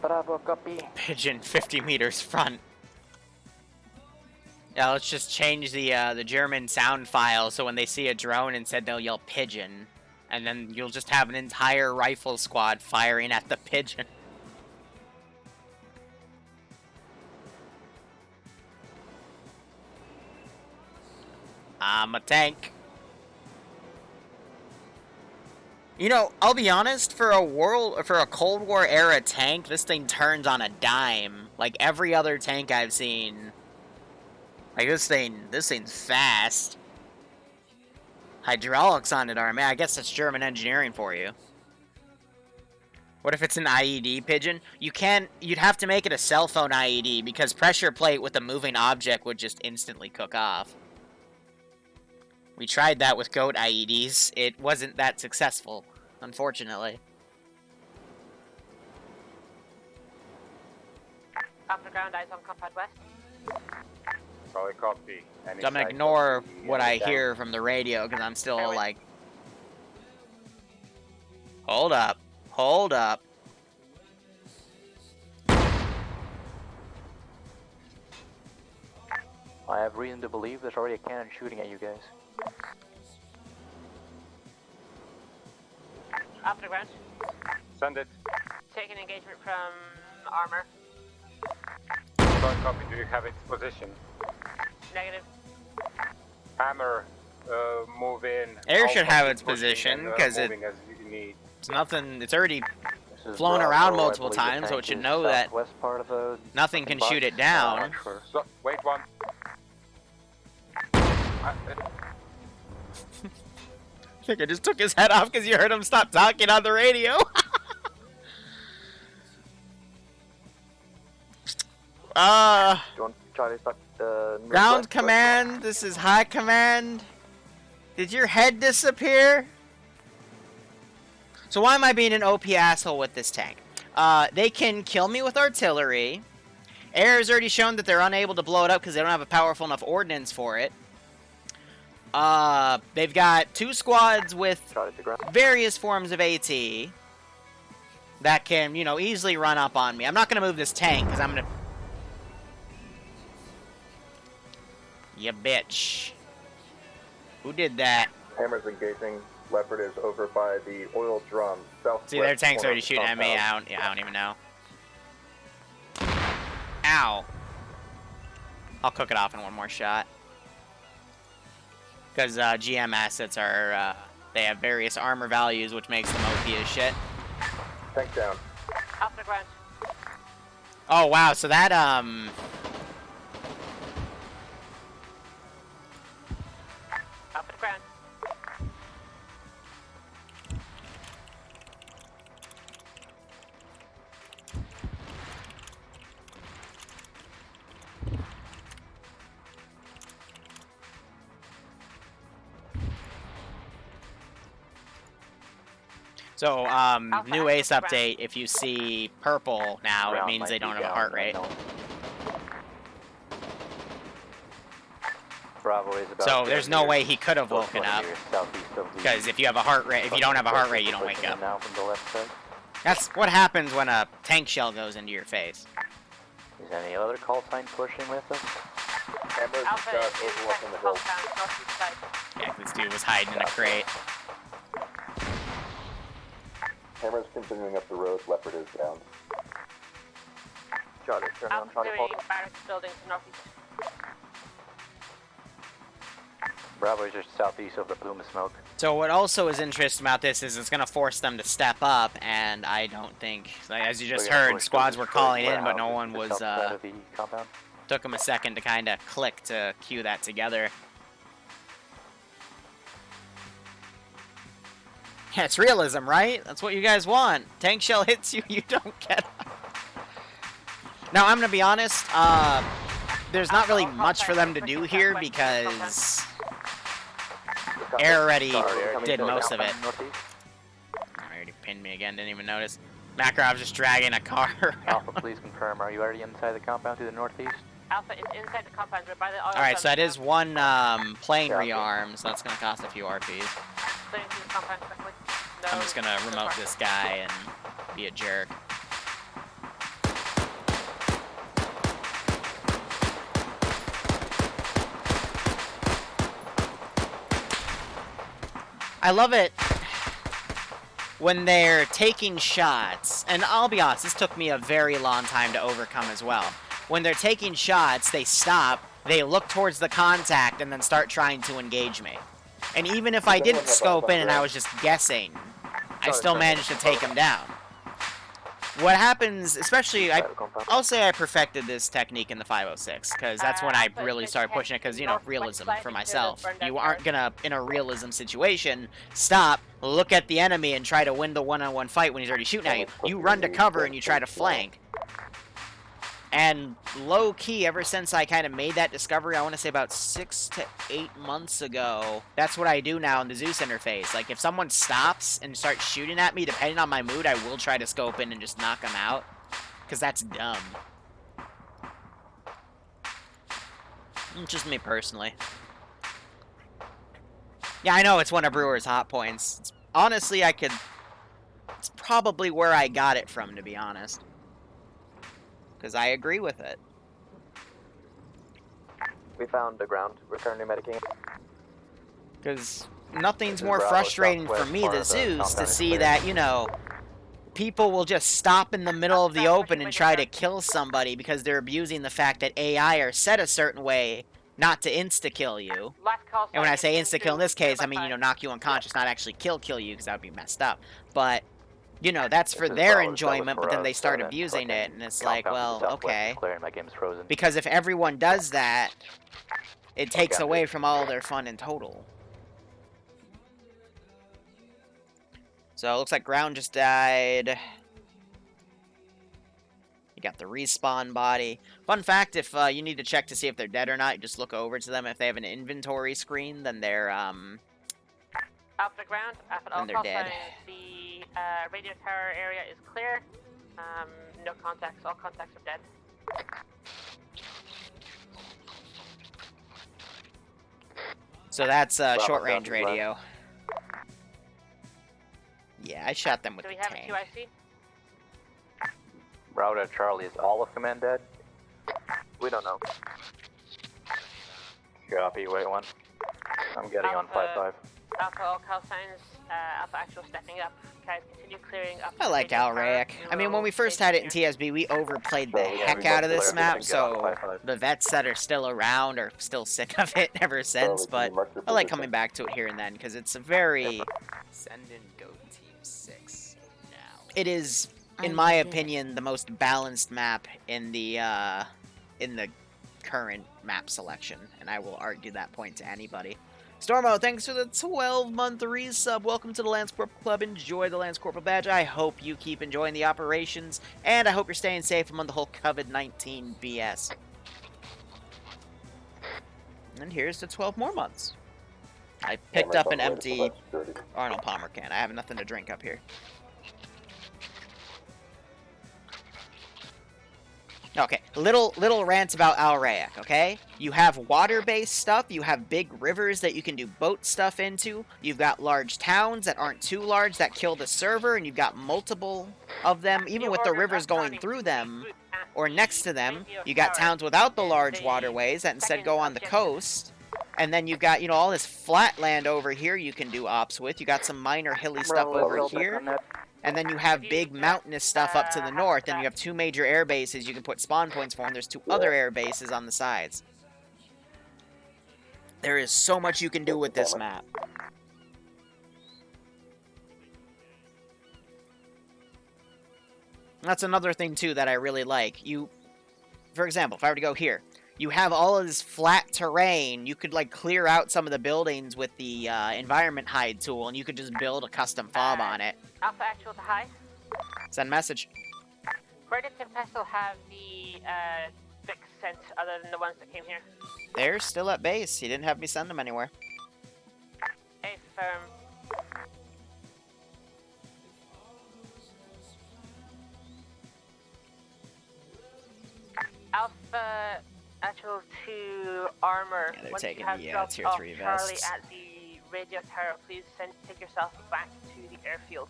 Bravo, copy. Pigeon 50 meters front. Yeah, let's just change the German sound file so when they see a drone instead they'll yell pigeon. And then you'll just have an entire rifle squad firing at the pigeon. I'm a tank. You know, I'll be honest, for a Cold War era tank, this thing turns on a dime. Like every other tank I've seen. Like this thing's fast. Hydraulics on it are, man, I guess that's German engineering for you. What if it's an IED pigeon? You'd have to make it a cell phone IED because pressure plate with a moving object would just instantly cook off. We tried that with goat IEDs. It wasn't that successful, unfortunately. Off the ground, eyes on compound west. Solid copy. So I'm gonna ignore what I hear from the radio because I'm still like... Hold up. Hold up. I have reason to believe there's already a cannon shooting at you guys. Off the ground. Send it. Taking engagement from armor. Solid copy, do you have its position? Negative. Hammer, move in. Air should Alpha have its pushing position and, because moving as you need. it's nothing. It's already flown around multiple times, so it should know that part of the nothing can shoot it down. So, wait one. I think I just took his head off because you heard him stop talking on the radio. Do you want to try to start Ground command, this is high command. Did your head disappear? So why am I being an OP asshole with this tank? They can kill me with artillery. Air has already shown that they're unable to blow it up because they don't have a powerful enough ordnance for it. They've got 2 squads with various forms of AT that can, you know, easily run up on me. I'm not going to move this tank because I'm going to... You bitch. Who did that? Hammer's engaging. Leopard is over by the oil drum. Southwest. See, their tank's corner already of shooting at me. compound. I don't even know. Ow. I'll cook it off in one more shot. Because GM assets are, they have various armor values, which makes them OP as shit. Tank down. ground. Oh wow, so that Up at the ground. So, new ace update, if you see purple now, it means they don't have a heart rate. Bravo is about So there's no way he could have woken up. Because if you have a heart rate, if you don't have a heart rate, you don't wake up. Now from the left side. That's what happens when a tank shell goes into your face. Is any other call sign pushing with us? Alpha is overlooking the compound, northeast side. Yeah, this dude was hiding in a crate. Hammer's continuing up the road, Leopard is down. Charlie, turn on, Alpha Charlie, doing barracks building to northeast. Bravo is just southeast of the plume of smoke. So what also is interesting about this is it's going to force them to step up, and I don't think, as you just heard, squads were calling in, but no one was, took them a second to kind of click to cue that together. Yeah, it's realism, right? That's what you guys want. Tank shell hits you, you don't get up. Now, I'm going to be honest, there's not really much for them to do here because air already did most of it. Already pinned me again, didn't even notice. Makarov's just dragging a car around. Alpha, please confirm, are you already inside the compound to the northeast? Alpha is inside the compound, we're by the oil. Alright, so that is one plane rearm, so that's going to cost a few RPs. I'm just going to remote this guy and be a jerk. I love it when they're taking shots, and I'll be honest, this took me a very long time to overcome as well. When they're taking shots, they stop, they look towards the contact, and then start trying to engage me. And even if I didn't scope in and I was just guessing, I still managed to take him down. What happens, especially, I'll say I perfected this technique in the 506, because that's when I really started pushing it, because, you know, realism for myself. You aren't gonna, in a realism situation, stop, look at the enemy, and try to win the one-on-one fight when he's already shooting at you. You run to cover and you try to flank. And low-key, ever since I kind of made that discovery, I want to say about 6 to 8 months ago, that's what I do now in the Zeus interface. Like, if someone stops and starts shooting at me, depending on my mood, I will try to scope in and just knock them out. Because that's dumb. Just me personally. Yeah, I know it's one of Brewer's hot points. Honestly, it's probably where I got it from, to be honest. Because I agree with it. We found the ground. We're currently medicing. Because nothing's more frustrating for me, the Zeus, to see that, you know, people will just stop in the middle of the open and try to kill somebody because they're abusing the fact that AI are set a certain way not to insta-kill you. And when I say insta-kill in this case, I mean, you know, knock you unconscious, not actually kill you, because that would be messed up. But, you know, that's for their enjoyment, but then they start abusing it, and it's like, well, okay. Because if everyone does that, it takes away from all their fun in total. So, it looks like ground just died. You got the respawn body. Fun fact, if you need to check to see if they're dead or not, you just look over to them. If they have an inventory screen, then they're, Off the ground, then they're dead. The radio tower area is clear. No contacts, all contacts are dead. So that's short-range radio. Yeah, I shot them with the tank. Do we have a QIC? Bravo to Charlie, is all of command dead? We don't know. Copy, wait one. I'm getting on 5-5. Alpha, all call signs, Alpha actual stepping up. Guys, continue clearing up. I like Alrayak. I mean, when we first had it in TSB, we overplayed the heck out of this map, so the vets that are still around are still sick of it ever since, but I like coming back to it here and then, because it's a very... Send in Goat Team 6 now. It is in my opinion, the most balanced map in the current map selection, and I will argue that point to anybody. Stormo, thanks for the 12-month resub. Welcome to the Lance Corporal Club. Enjoy the Lance Corporal badge. I hope you keep enjoying the operations, and I hope you're staying safe among the whole COVID-19 BS. And here's to 12 more months. I picked up an empty Arnold Palmer can. I have nothing to drink up here. Okay, little rant about Alraic, okay? You have water-based stuff, you have big rivers that you can do boat stuff into, you've got large towns that aren't too large that kill the server, and you've got multiple of them, even with the rivers going through them, or next to them. You got towns without the large waterways that instead go on the coast, and then you've got, you know, all this flat land over here you can do ops with. You got some minor hilly stuff over here. And then you have big mountainous stuff up to the north, and you have 2 major air bases you can put spawn points for, and there's 2 other air bases on the sides. There is so much you can do with this map. That's another thing, too, that I really like. For example, if I were to go here, you have all of this flat terrain. You could, like, clear out some of the buildings with the environment hide tool, and you could just build a custom fob on it. Alpha Actual to high. Send message. Where did Tempestal have the fix sent other than the ones that came here? They're still at base. He didn't have me send them anywhere. Affirm. Alpha Actual to armor. Yeah, they're Once taking you have the dropped tier off 3 Charlie vests. at the radio tower, please take yourself back to the airfield.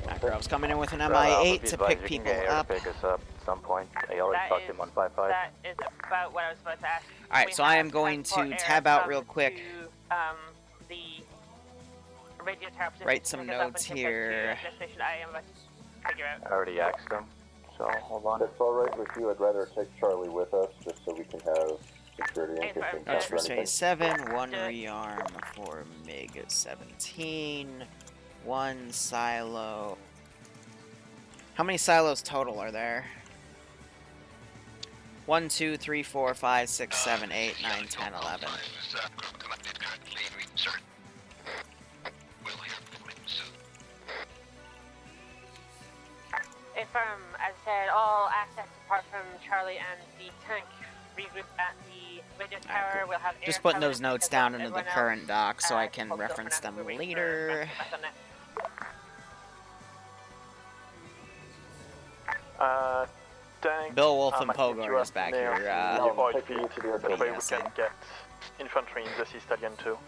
Macro's coming in with an MI8 to pick people up. Pick us up at some point. I already talked to him on 5-5. That is about what I was about to ask. Alright, so I am going to tab out real quick. The radio tower position. Write some notes here. I am about to figure out. I already asked him, so hold on. If it's alright with you, I'd rather take Charlie with us, just so we can have security in case we That's for encounter anything. phase 7, 1 rearm for MiG-17, 1 silo. How many silos total are there? 1, 2, 3, 4, 5, 6, 7, 8, 9, 10, 11. If as I said, all assets apart from Charlie and the tank regroup at the radio tower. We'll have Just putting those notes down into the current doc so I can reference them later. Bill Wolf and Pogor is back here. That way we can get infantry in the Stallion too.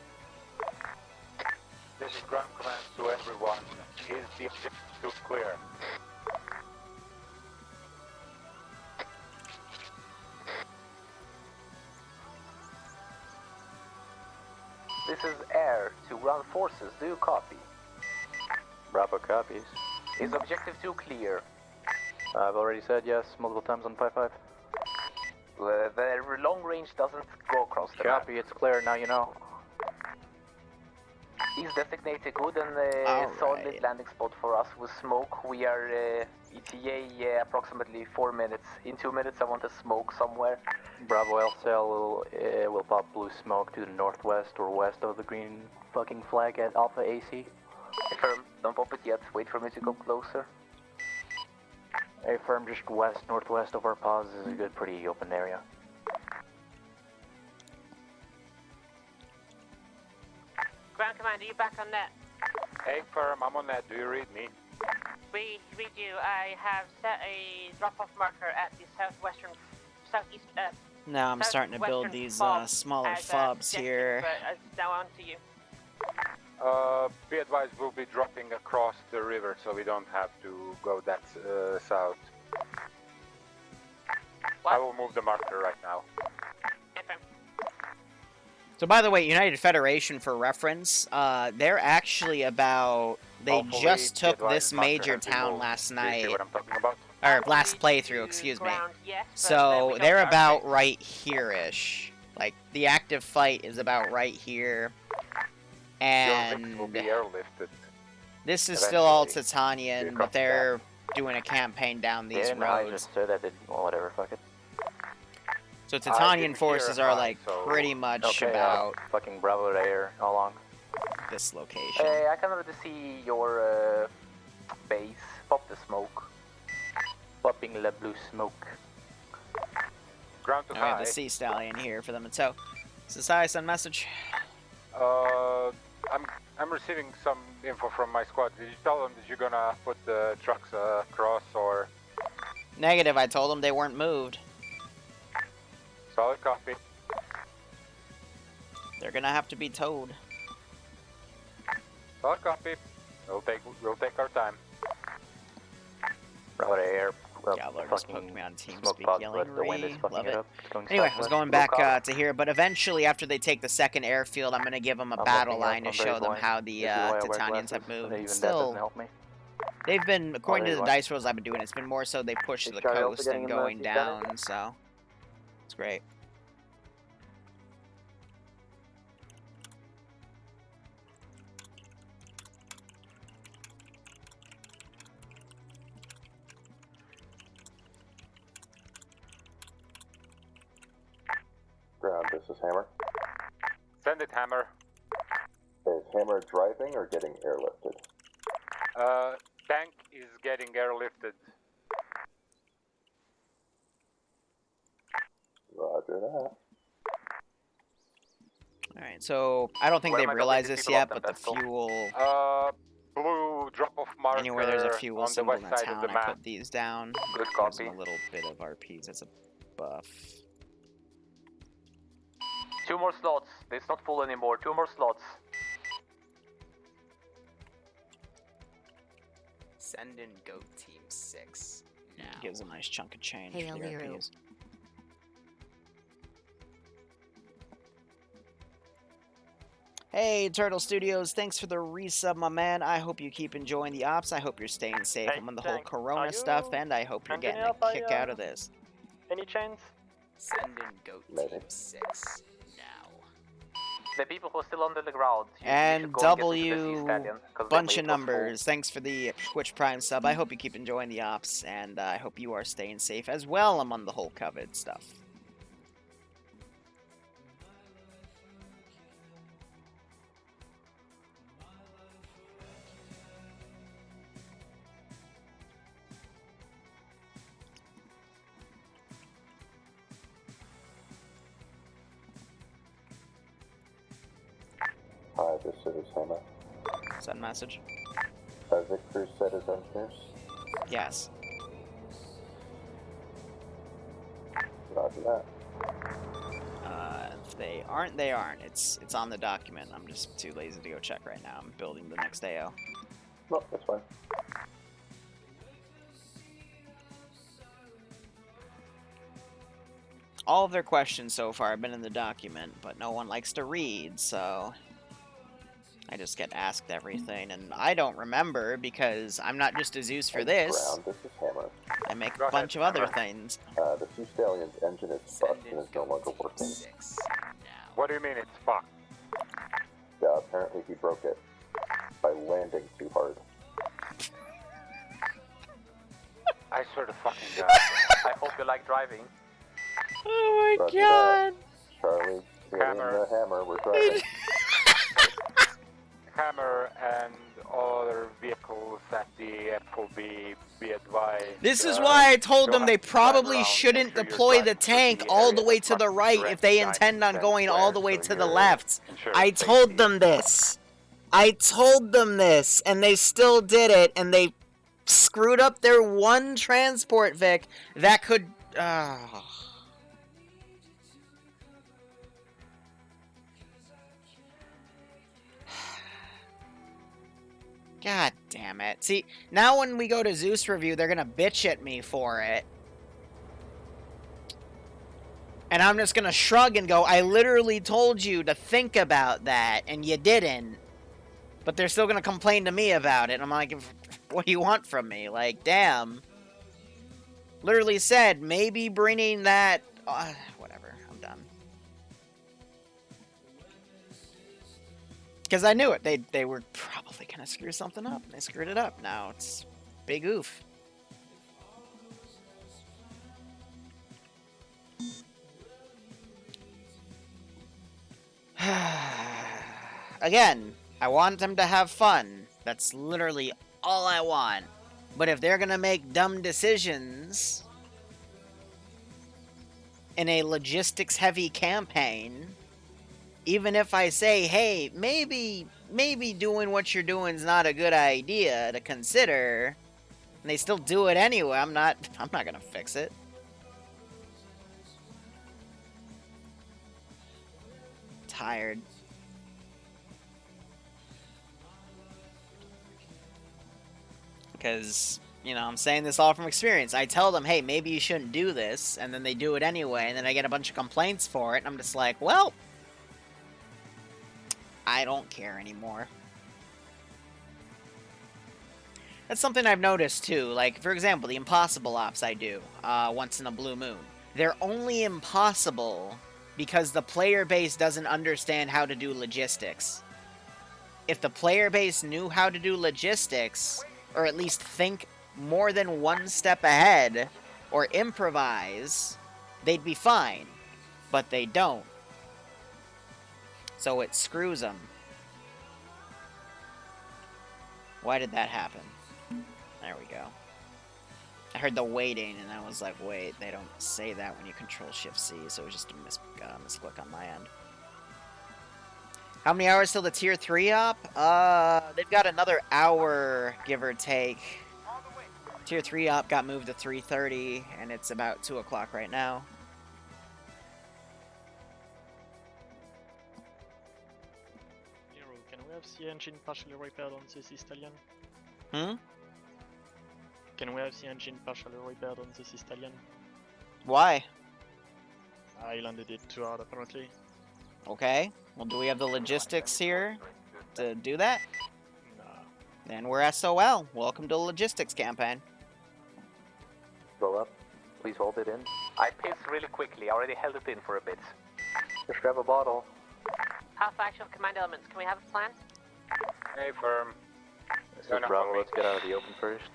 This is ground command to everyone. Is the objective clear? This is Air to ground forces. Do you copy? Bravo copies. Is objective 2 clear? I've already said yes multiple times on 5-5. The long range doesn't go across the map. Copy, it's clear, now you know. Is designated good and solid landing spot for us with smoke. We are ETA approximately 4 minutes. In 2 minutes I want to smoke somewhere. Bravo LCL will pop blue smoke to the northwest or west of the green fucking flag at Alpha AC. Affirm, don't pop it yet. Wait for me to come closer. Affirm, just west, northwest of our pause is a good, pretty open area. Ground Command, are you back on net? Hey firm, I'm on that. Do you read me? We do. I have set a drop-off marker at the southeast. Now I'm starting to build these smaller fobs here. But it's now on to you. Be advised, we'll be dropping across the river, so we don't have to go that south. What? I will move the marker right now. So by the way, United Federation, for reference, they're actually about... They just took this major town last night. See what I'm talking about? Or last playthrough, excuse me. So they're about right here-ish. Like, the active fight is about right here. And... will be airlifted. This is still all Eventually. Titanian, You but cross they're doing a campaign down these Yeah, no, I roads. just said that. Well, whatever. Fuck it. So Titanian didn't forces hear are high, like so- pretty much Okay, about fucking Bravo there. How long? this location. I can already see your base. Pop the smoke. Popping the blue smoke. Ground to Oh, we have high. the Sea Stallion here for them to tow. Society send message. I'm receiving some info from my squad. Did you tell them that you're gonna put the trucks across or? Negative, I told them they weren't moved. Solid copy. They're gonna have to be towed. Solid copy. We'll take our time. Bravo air. Gabler just poked me on TeamSpeak pod, yelling, but the wind is "Ree." fucking Love it it. up. It's going Anyway, I was southwest. going Blue back cop. to here, but eventually after they take the second airfield, I'm gonna give them a I'm battle looking up line to on show Brave them Boy. how the This is why I wear Titanians have glasses, moved. and even that Still, doesn't help me. they've been, according to there the you are. dice rolls I've been doing, it's been more so they push Is the Charlie also coast getting and in the going Sea Stallion? down, so it's great. Ground, this is Hammer. Send it, Hammer. Is Hammer driving or getting airlifted? Tank is getting airlifted. Roger that. Alright, so I don't think Where they've am I realized dropping this people yet, off then, but the Vestal? fuel, Blue drop-off marker anywhere there's a fuel on the symbol west in the side of town, the I map. put these down. Good Gives copy. them a little bit of RPs as a buff. 2 more slots. It's not full anymore. 2 more slots. Send in Goat Team 6 now. Gives a nice chunk of change Hey, for the Liru. RPs. Hey, Turtle Studios, thanks for the resub, my man. I hope you keep enjoying the ops. I hope you're staying safe. Hey, I'm on the whole Tank, Corona are stuff, you and I hope you're ramping getting a up by, kick out of this. Any chance? Send in Goat Team 6 now. The people who are still under the ground. You And should go and get into the Sea W, Stallion, 'cause they bunch made of it was full. numbers. Thanks for the Twitch Prime sub. I hope you keep enjoying the ops, and I hope you are staying safe as well among the whole COVID stuff. Hi, this is Hammer. Send message. Victor set his engineers. Yes. Roger that. If they aren't, they aren't. It's on the document. I'm just too lazy to go check right now. I'm building the next AO. No, that's fine. All of their questions so far have been in the document, but no one likes to read, so I just get asked everything, and I don't remember because I'm not just a Zeus for this. Ground, this is Hammer. I make a bunch of other things. The Sea Stallion's engine is fucked and is no longer working. What do you mean it's fucked? Yeah, apparently he broke it by landing too hard. I swear to fucking God. I hope you like driving. Oh my Roger god! that. Charlie, get in Hammer. the Hammer, we're driving. Hammer and other vehicles at the FOB be advised. This is why I told them they probably shouldn't ensure deploy you're the driving tank through the all the area way at to the much right direct if they guidance intend on and going all the flare, way so to the you're left. ensure I safety. told them this. I told them this, and they still did it, and they screwed up their one transport Vic that could... God damn it. See, now when we go to Zeus review, they're gonna bitch at me for it. And I'm just gonna shrug and go, I literally told you to think about that, and you didn't. But they're still gonna complain to me about it. And I'm like, what do you want from me? Like, damn. Literally said, maybe bringing that... whatever, I'm done. Because I knew it. They were probably going to screw something up. They screwed it up. Now it's big oof. Again, I want them to have fun. That's literally all I want. But if they're gonna make dumb decisions in a logistics-heavy campaign, even if I say, hey, maybe doing what you're doing is not a good idea to consider, and they still do it anyway, I'm not gonna fix it. Tired. Because, you know, I'm saying this all from experience. I tell them, hey, maybe you shouldn't do this, and then they do it anyway, and then I get a bunch of complaints for it, and I'm just like, well, I don't care anymore. That's something I've noticed, too. Like, for example, the impossible ops I do once in a blue moon. They're only impossible because the player base doesn't understand how to do logistics. If the player base knew how to do logistics, or at least think more than one step ahead, or improvise, they'd be fine. But they don't. So it screws them. Why did that happen? There we go. I heard the waiting, and I was like, wait, they don't say that when you Control-Shift-C, so it was just a misclick on my end. How many hours till the Tier 3 op? They've got another hour, give or take. Tier 3 op got moved to 3:30, and it's about 2 o'clock right now. Liru, can we have the engine partially repaired on this Stallion? Can we have the engine partially repaired on this Stallion? Why? I landed it too hard, apparently. Okay. Well, do we have the logistics here to do that? Nah. Then we're SOL. Welcome to the logistics campaign. Go up. Please hold it in. I pissed really quickly. I already held it in for a bit. Just grab a bottle. Half actual command elements. Can we have a plan? Hey, firm. This is Bravo. Let's get out of the open first.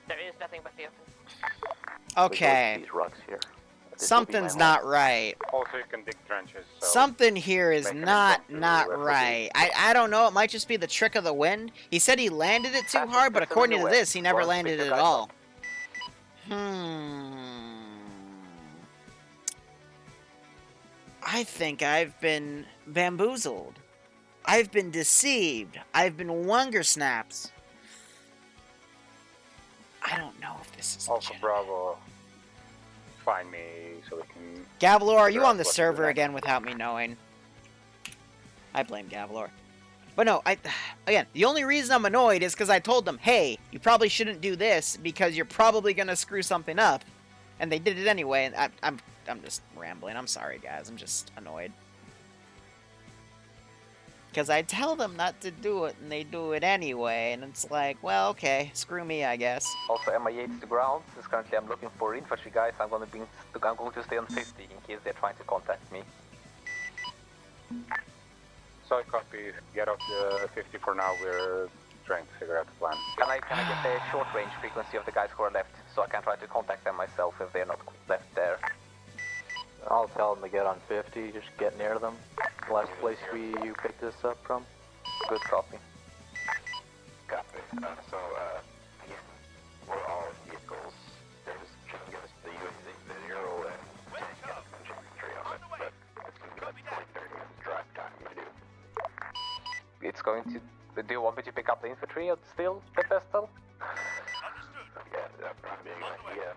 There is nothing but the open. Okay. These rocks here. Something's not right. Also, you can dig trenches. So Something here is not right. I don't know. It might just be the trick of the wind. He said he landed it too hard, but according to this, he never landed it at all. I think I've been bamboozled. I've been deceived. I've been wongersnapped. I don't know if this is Also, Bravo, find me so we can... Gavalor, are you on the server again without me knowing? I blame Gavalor. But no, again, the only reason I'm annoyed is because I told them, hey, you probably shouldn't do this because you're probably going to screw something up. And they did it anyway, and I'm just rambling. I'm sorry, guys. I'm just annoyed. Because I tell them not to do it, and they do it anyway, and it's like, well, okay, screw me, I guess. Also, MIA to the ground, since currently I'm looking for infantry guys. I'm going to stay on 50 in case they're trying to contact me. So I copy, get off the 50 for now, we're trying to figure out the plan. Can I get the short range frequency of the guys who are left, so I can try to contact them myself if they're not left there? I'll tell them to get on 50, just get near them. The last place you picked this up from. Good copy. Copy. We're all vehicles. There's Chungus, the Liru, and infantry on it, but it's going to be like 20-30 minutes drive time to do. It's going to... Do you want me to pick up the infantry still, the Vestal? Yeah, that would be a good idea.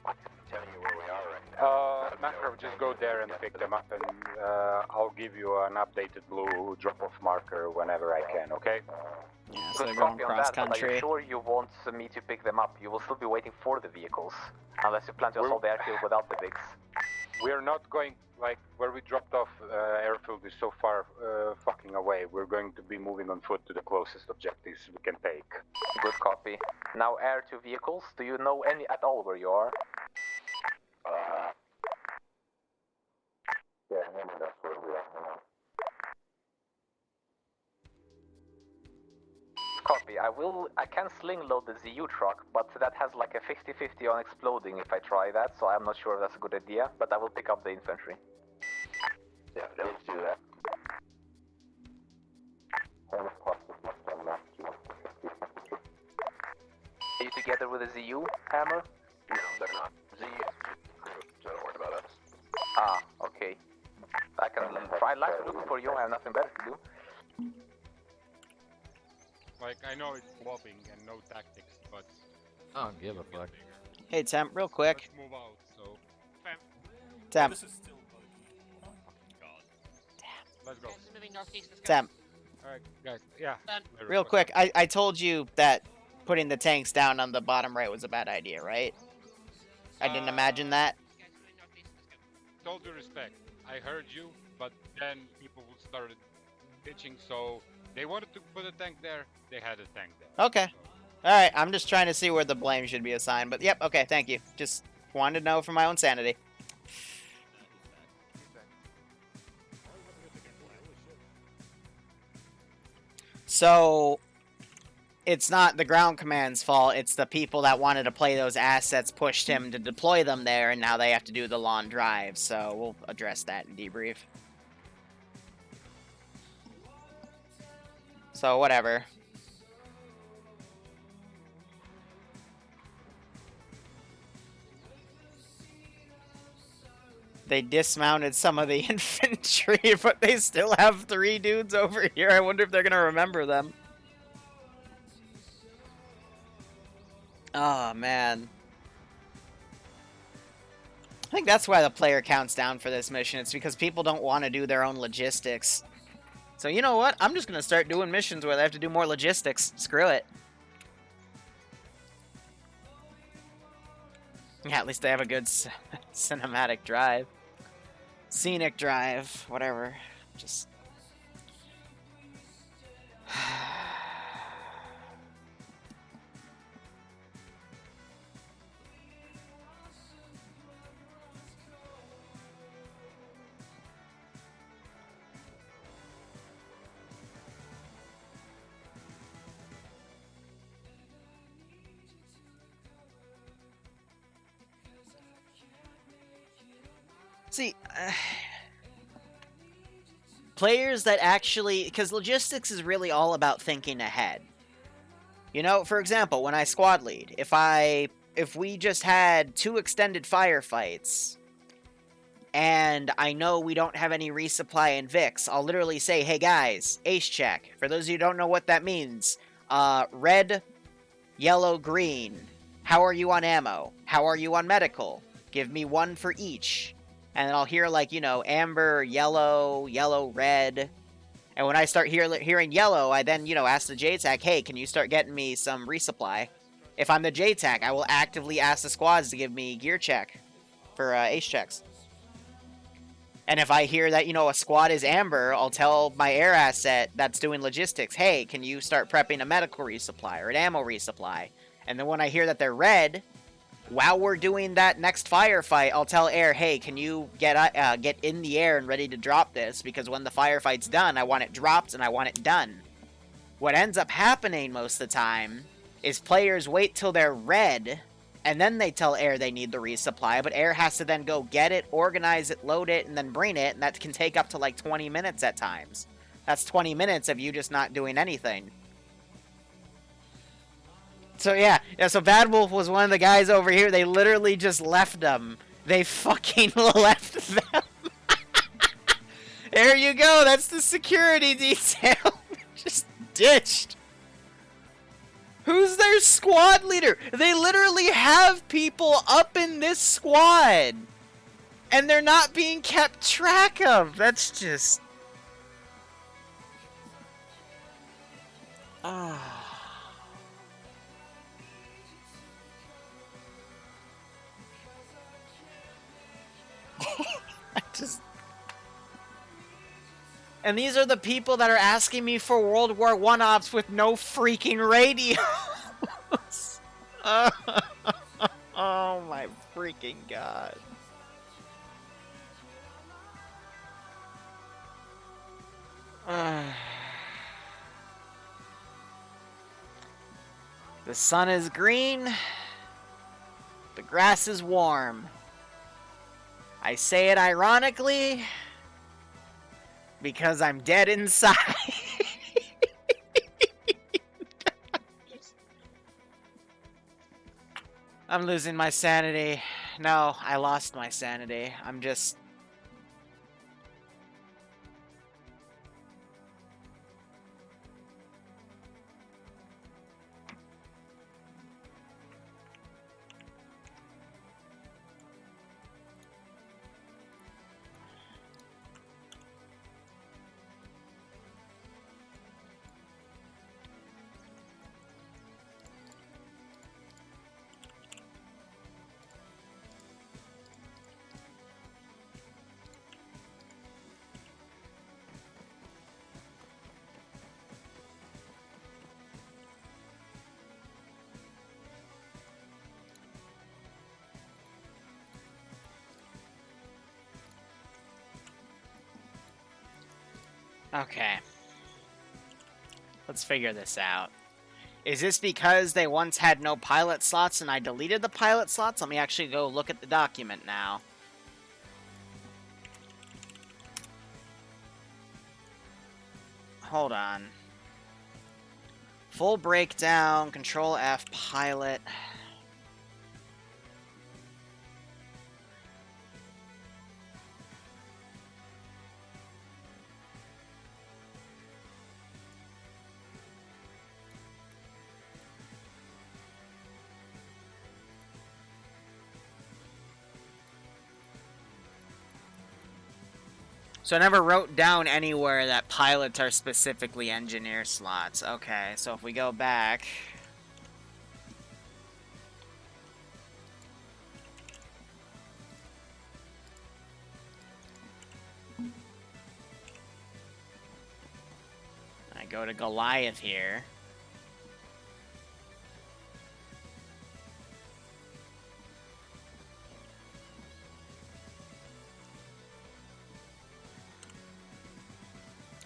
I can tell you where we are right now. Macro, just go there and pick them up, and I'll give you an updated blue drop-off marker whenever I can, okay? Yeah, so they're going cross Are country. you sure you want me to pick them up? You will still be waiting for the vehicles. Unless you plan to assault the airfield without the VIGs. We're not going, like, where we dropped off airfield is so far fucking away. We're going to be moving on foot to the closest objectives we can take. Good copy. Now air to vehicles. Do you know any at all where you are? Yeah, maybe that's where we are. Copy. I can sling load the ZU truck, but that has like a 50-50 on exploding if I try that, so I'm not sure if that's a good idea, but I will pick up the infantry. Yeah, let's do that. Are you together with the ZU, Hammer? No, they're not. ZU group, so don't worry about us. Ah, okay. I can try looking for you, I have nothing better to do. Like, I know it's flopping and no tactics, but... I don't give a fuck. Hey, Temp, real quick. Let's move out, so... Temp. This is still buggy. Let's go. Moving northeast. Let's go. Temp. Alright, guys, yeah. Real quick, I told you that putting the tanks down on the bottom right was a bad idea, right? I didn't imagine that. With all due respect, I heard you, but then people started bitching, so they wanted to put a tank there, they had a tank there. Okay. Alright, I'm just trying to see where the blame should be assigned, but yep, okay, thank you. Just wanted to know for my own sanity. So, it's not the ground command's fault, it's the people that wanted to play those assets pushed him to deploy them there, and now they have to do the long drive, so we'll address that in debrief. So, whatever. They dismounted some of the infantry, but they still have 3 dudes over here. I wonder if they're gonna remember them. Oh, man. I think that's why the player counts down for this mission. It's because people don't want to do their own logistics. So, you know what? I'm just gonna start doing missions where they have to do more logistics. Screw it. Yeah, at least they have a good cinematic drive. Scenic drive, whatever. Just... See, players that actually, because logistics is really all about thinking ahead. You know, for example, when I squad lead, if we just had 2 extended firefights, and I know we don't have any resupply in Vix, I'll literally say, hey guys, ace check. For those of you who don't know what that means, red, yellow, green. How are you on ammo? How are you on medical? Give me 1 for each. And then I'll hear, like, you know, amber, yellow, yellow, red. And when I start hearing yellow, I then, you know, ask the JTAC, hey, can you start getting me some resupply? If I'm the JTAC, I will actively ask the squads to give me gear check for ace checks. And if I hear that, you know, a squad is amber, I'll tell my air asset that's doing logistics, hey, can you start prepping a medical resupply or an ammo resupply? And then when I hear that they're red... while we're doing that next firefight, I'll tell air, hey, can you get in the air and ready to drop this? Because when the firefight's done, I want it dropped and I want it done. What ends up happening most of the time is players wait till they're red, and then they tell air they need the resupply, but air has to then go get it, organize it, load it, and then bring it, and that can take up to like 20 minutes at times. That's 20 minutes of you just not doing anything. So yeah, so Bad Wolf was one of the guys over here. They literally just left them. They fucking left them. There you go. That's the security detail. Just ditched. Who's their squad leader? They literally have people up in this squad. And they're not being kept track of. That's just... Ah. And these are the people that are asking me for World War I ops with no freaking radios. Oh my freaking god. The sun is green. The grass is warm. I say it ironically because I'm dead inside. I'm losing my sanity. No, I lost my sanity. I'm just... Okay. Let's figure this out. Is this because they once had no pilot slots and I deleted the pilot slots? Let me actually go look at the document now. Hold on. Full breakdown, Control F, pilot. So I never wrote down anywhere that pilots are specifically engineer slots. Okay, so if we go back... I go to Goliath here.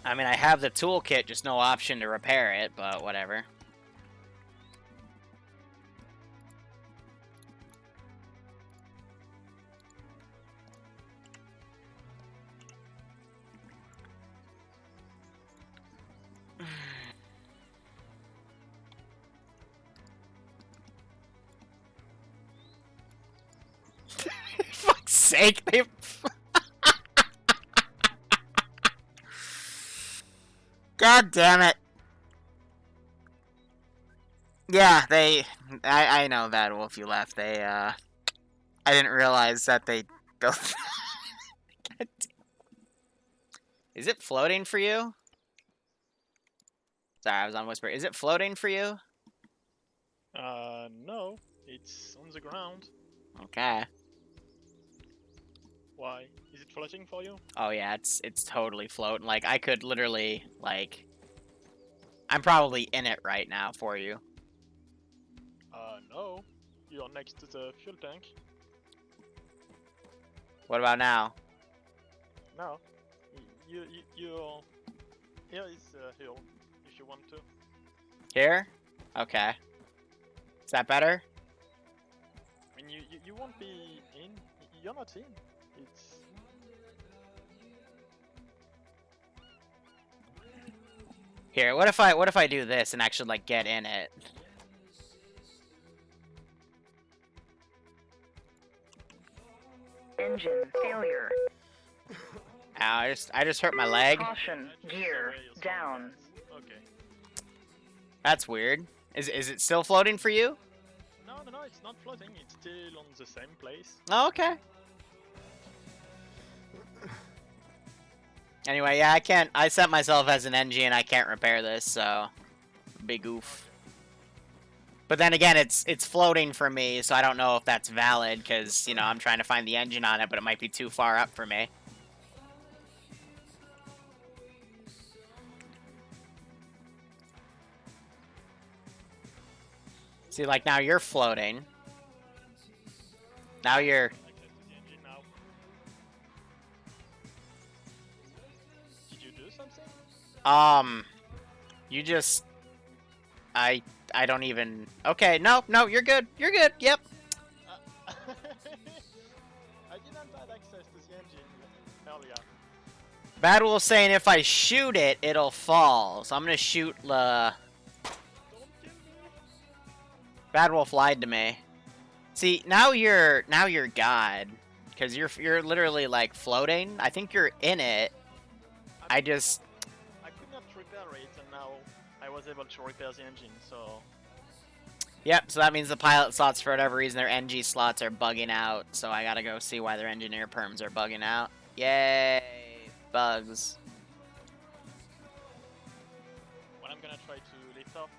I mean, I have the toolkit, just no option to repair it, but whatever. Fuck's sake, they... God damn it. Yeah, I know that, Wolf, you left. They, I didn't realize that they built... Is it floating for you? Sorry, I was on Whisper. Is it floating for you? No. It's on the ground. Okay. Why? Is it floating for you? Oh yeah, it's totally floating. Like, I could literally, like... I'm probably in it right now for you. No. You're next to the fuel tank. What about now? No. You're... Here is a hill, if you want to. Here? Okay. Is that better? I mean, you won't be in. You're not in. It's... Here, what if I do this and actually, like, get in it? Engine failure. Ow, I just hurt my leg. Caution, gear down. Okay. That's weird. Is it still floating for you? No, it's not floating. It's still on the same place. Oh, okay. Anyway, yeah, I set myself as an NG and I can't repair this, so... Big oof. But then again, it's floating for me, so I don't know if that's valid, because, you know, I'm trying to find the engine on it, but it might be too far up for me. See, like, now you're floating. Now you're... Did you do something? You just... I I don't even... Okay, no, you're good. You're good, yep. I didn't have access to the engine earlier. Bad Wolf's saying if I shoot it, it'll fall. So I'm gonna shoot the... Bad Wolf lied to me. See, now you're God. Because you're literally, like, floating. I think you're in it. I could not repair it, and now I was able to repair the engine, so... Yep, so that means the pilot slots, for whatever reason, their NG slots are bugging out. So I gotta go see why their engineer perms are bugging out. Yay! Bugs. Well, I'm gonna try to lift off.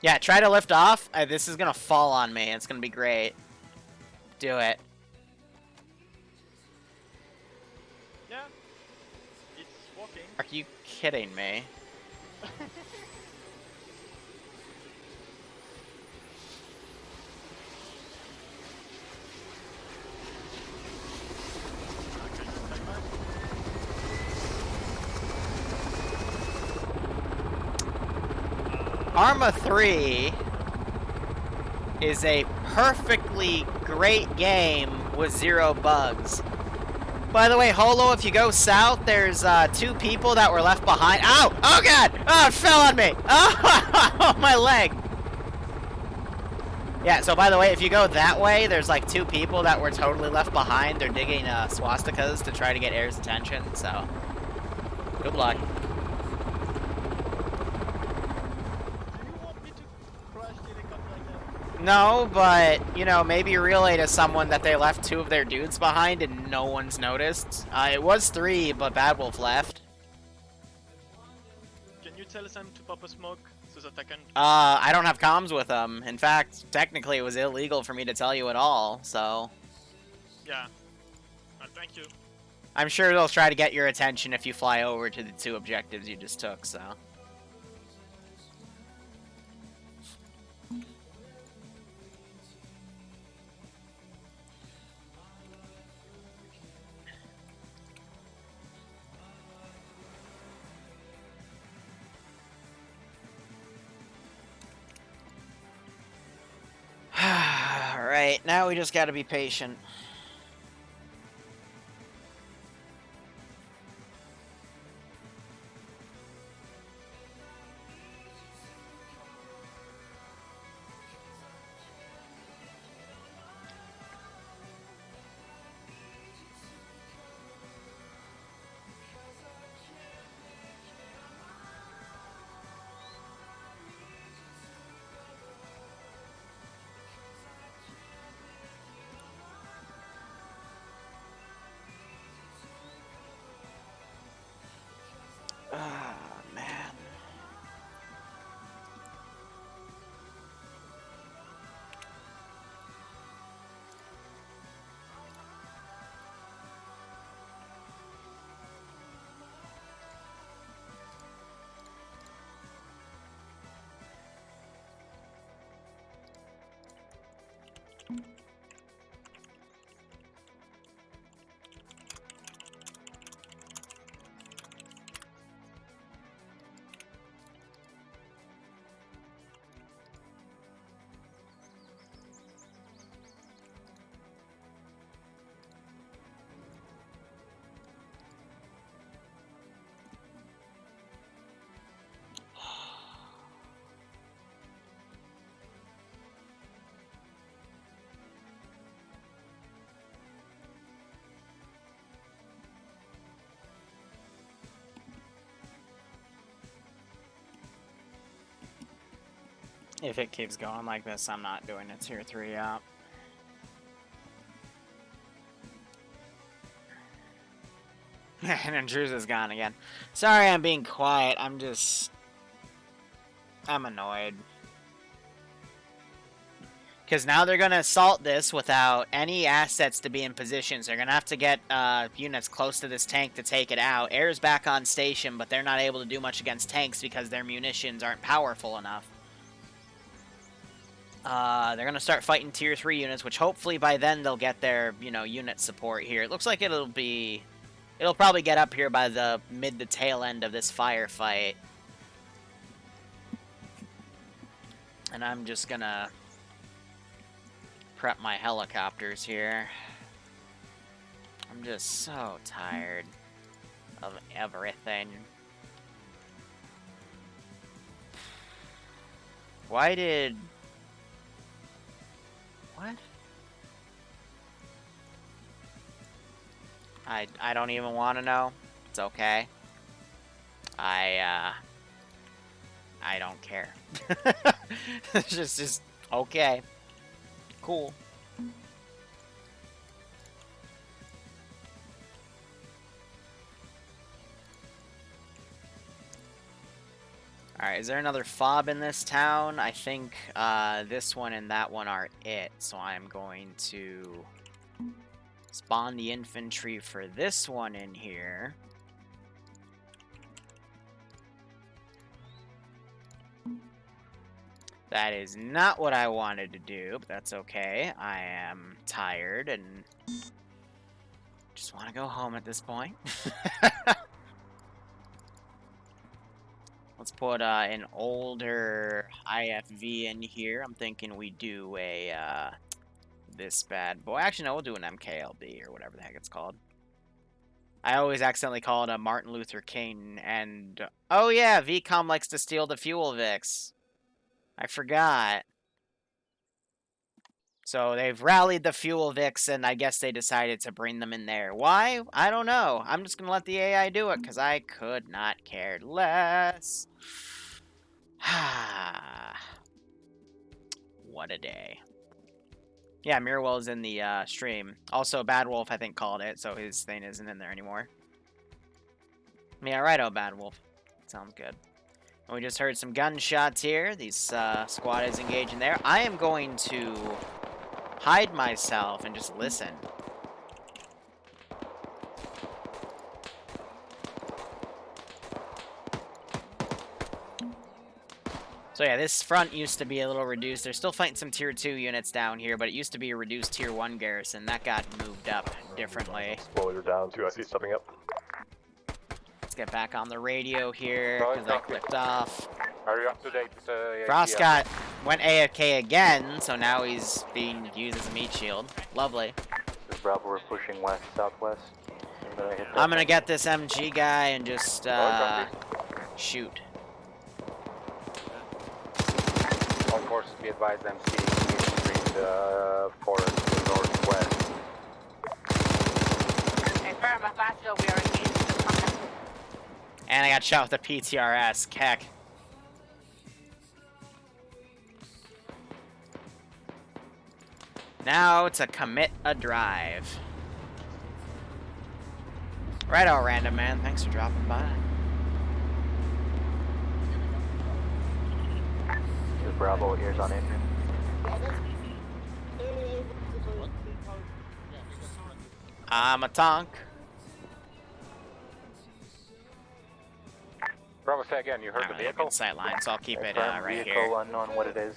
Yeah, try to lift off. This is gonna fall on me. It's gonna be great. Do it. Yeah, it's working. Are you kidding me? Arma 3 is a perfectly great game with 0 bugs. By the way, Holo, if you go south, there's 2 people that were left behind. Ow! Oh god! Oh, it fell on me! Oh, my leg! Yeah, so by the way, if you go that way, there's like 2 people that were totally left behind. They're digging swastikas to try to get Air's attention, so... Good luck. No, but, you know, maybe relay to someone that they left 2 of their dudes behind and no one's noticed. It was 3, but Bad Wolf left. Can you tell them to pop a smoke so that I can... I don't have comms with them. In fact, technically it was illegal for me to tell you at all, so... Yeah. Thank you. I'm sure they'll try to get your attention if you fly over to the 2 objectives you just took, so... Alright, now we just gotta be patient. Ah, man. If it keeps going like this, I'm not doing a tier 3 up. And Intrusive's gone again. Sorry I'm being quiet, I'm annoyed. Because now they're going to assault this without any assets to be in position. So they're going to have to get units close to this tank to take it out. Air's back on station, but they're not able to do much against tanks because their munitions aren't powerful enough. They're going to start fighting tier 3 units, which hopefully by then they'll get their, you know, unit support here. It looks like it'll probably get up here by the mid to tail end of this firefight. And I'm just gonna prep my helicopters here. I'm just so tired of everything. Why did... What? I don't even want to know. It's okay. I don't care. It's just okay. Cool. Alright, is there another fob in this town? I think this one and that one are it. So I'm going to spawn the infantry for this one in here. That is not what I wanted to do, but that's okay. I am tired and just want to go home at this point. Let's put an older IFV in here. I'm thinking we do a this bad boy. Actually, no, we'll do an MKLB or whatever the heck it's called. I always accidentally call it a Martin Luther King. And oh yeah, VCOM likes to steal the fuel Vix. I forgot. So they've rallied the fuel Vix, and I guess they decided to bring them in there. Why? I don't know. I'm just going to let the AI do it, because I could not care less. What a day. Yeah, Mirwell's in the stream. Also, Bad Wolf, I think, called it, so his thing isn't in there anymore. Yeah, righto, Bad Wolf. Sounds good. We just heard some gunshots here. These squad is engaging there. I am going to hide myself and just listen. So yeah, this front used to be a little reduced. They're still fighting some tier 2 units down here, but it used to be a reduced tier 1 garrison. That got moved up differently. Slowly down too, I see something up. Let's get back on the radio here, because I clicked off. Are you up to date with Frost went AFK again, so now he's being used as a meat shield. Lovely. This is Bravo, we're pushing west, southwest. I'm gonna get this MG guy and just shoot. All forces be advised, I'm seeing between the forest to the northwest. Confirm, Battlefield, we are engaged. And I got shot with a PTRS. Heck. Now to commit a drive. Right on, random man. Thanks for dropping by. This is Bravo, ears on engine. I'm a tank. Bravo, say again, you heard the vehicle? Sight line, so I'll keep it right vehicle here. unknown what it is.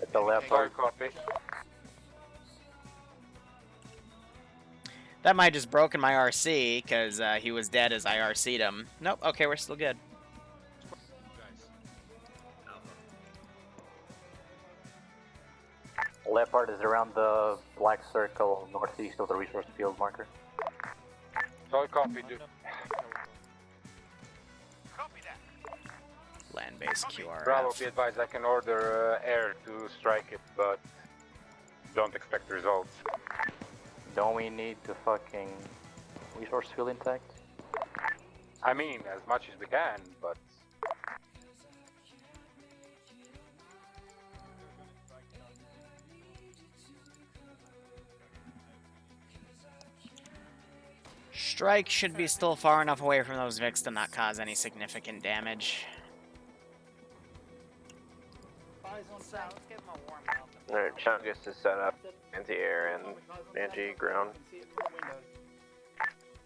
At the left. Sorry, copy. That might just broken my RC, because he was dead as I RC'd him. Nope, okay, we're still good. Leopard is around the black circle northeast of the resource field marker. Sorry, copy, dude. Land-based QRF. Bravo, be advised, I can order air to strike it, but don't expect results. Don't we need the fucking resource field intact? I mean, as much as we can, but... Strike should be still far enough away from those Vics to not cause any significant damage. Alright, Chungus is set up. Anti-air and anti-ground.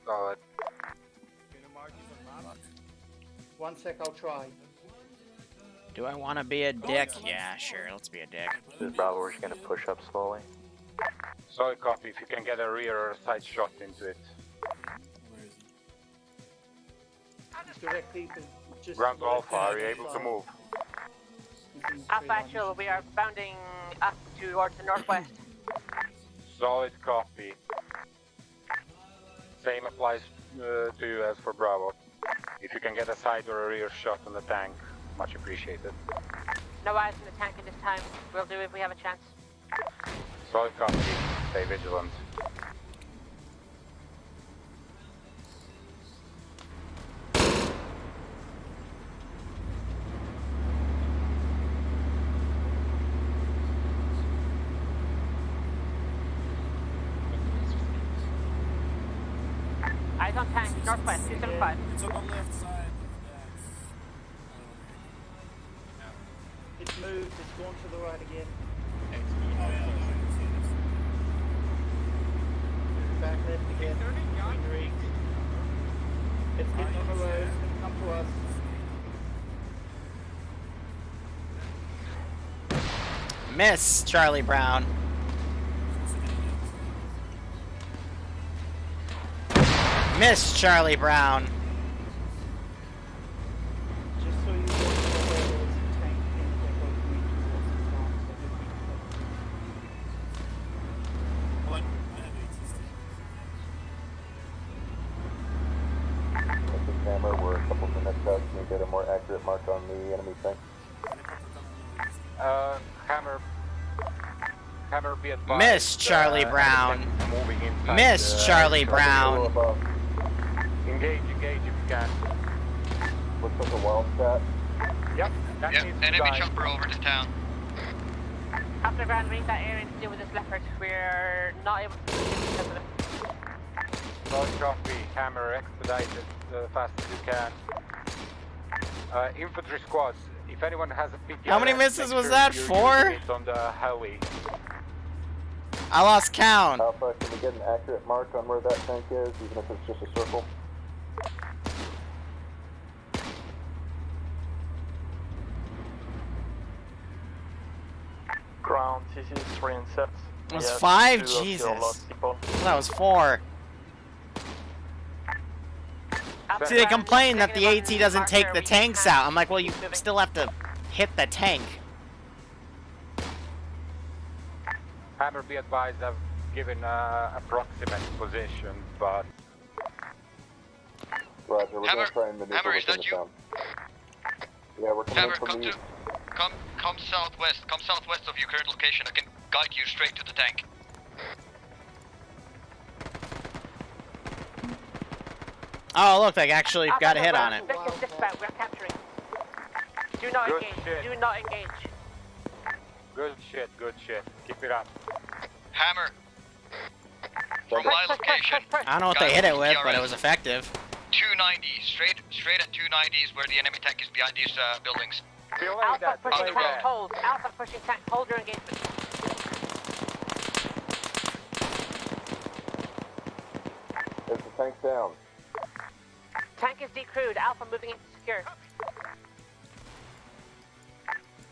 Solid. One sec, I'll try. Do I want to be a dick? Yeah, sure, let's be a dick. This is Bravo, we're just gonna push up slowly. Solid copy, if you can get a rear or side shot into it. Directly, just Ground to Alpha, are you able to move? Alpha Actual, we are bounding up towards the northwest. Solid copy. Same applies to you as for Bravo. If you can get a side or a rear shot on the tank, much appreciated. No eyes in the tank at this time. We'll do if we have a chance. Solid copy. Stay vigilant. Eyes on tank, northwest, 275. It's on the left side. It's moved, it's gone to the right again. Back left again. Green. It's getting on the road, it's gonna come to us. Miss, Charlie Brown. Miss, Charlie Brown. Just so you know where there's a tank in the boat moving towards the farm, so just be This is Hammer, we're a couple minutes out. Can you get a more accurate mark on the enemy tank? Hammer, be advised. Miss, Charlie Brown. Moving inside. Miss, Charlie Brown. Engage if you can. Looks like a wildcat. Yep, that needs to enemy die. chopper over to town. After ground, read that area to deal with this leopard. We're not able to do it because of it. Solid copy. Hammer, expedite as fast as you can. Infantry squads, if anyone has a PTR, How many misses make was sure that? you're 4? using it on the heli. I lost count. Alpha, can we get an accurate mark on where that tank is, even if it's just a circle? Ground, CC 3 and 7. It was 5? Jesus. That was 4. See, they complain that the AT doesn't take the tanks out. I'm like, well, you still have to hit the tank. Hammer, be advised, I've given approximate position, but... Roger, we're Hammer, gonna try and maneuver Hammer, is within that the you? town. Yeah, we're coming Hammer, in from come the to, east. come southwest. Come southwest of your current location. I can guide you straight to the tank. Oh, look, they actually got a hit on it. Victor's dispatch, we're capturing. Do not Good engage. shit. Do not engage. Good shit. Keep it up. Hammer. From my location. I don't know what they hit it with, but it was effective. 290, straight at 290 is where the enemy tank is behind these buildings. Alpha pushing tank, hold. Alpha pushing tank, hold your engagement. Is the tank down? Tank is decrewed. Alpha moving into secure.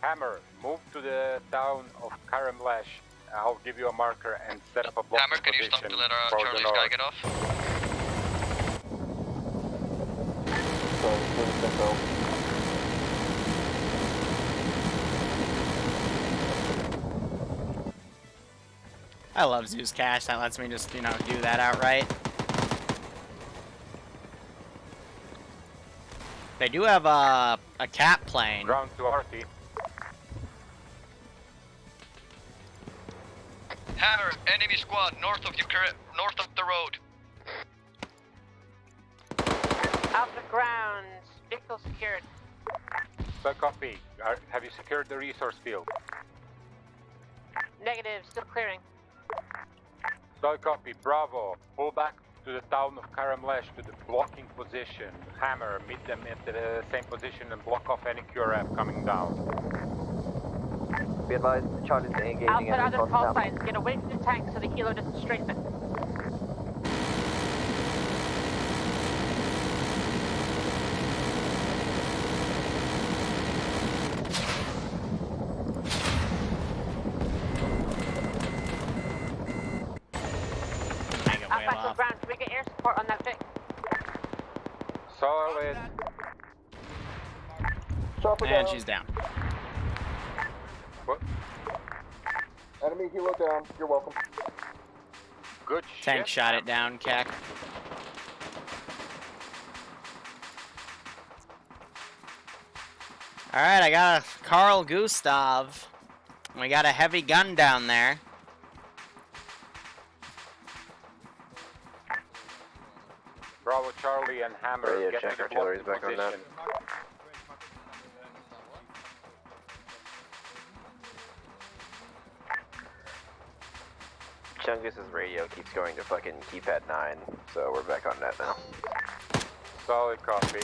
Hammer, move to the town of Karamlesh. I'll give you a marker and set up a blocking Hammer, can you position stop to let for the Charlie's north. guy get off? I love Zeus Cash. That lets me just, you know, do that outright. They do have a cat plane. Ground to RT. Hammer, enemy squad north of the road. Alpha ground. Vehicle secured. So copy. Have you secured the resource field? Negative. Still clearing. So copy. Bravo. Pull back to the town of Karamlesh to the blocking position. Hammer, meet them at the same position and block off any QRF coming down. Be advised, Charlie's engaging Alpha and other response call now. signs. Get away from the tank so the helo doesn't strafe it. Alpha ground. Can we get air support on that Vic? Solid. And she's down. What? Enemy helo down. You're welcome. Good Tank shit. shot it down, Cac. Alright, I got a Carl Gustav. We got a heavy gun down there. Bravo Charlie and Hammer. Radio get check, to the artillery's blocking back on that. position. Chungus's radio keeps going to fucking keypad 9, so we're back on net now. Solid copy.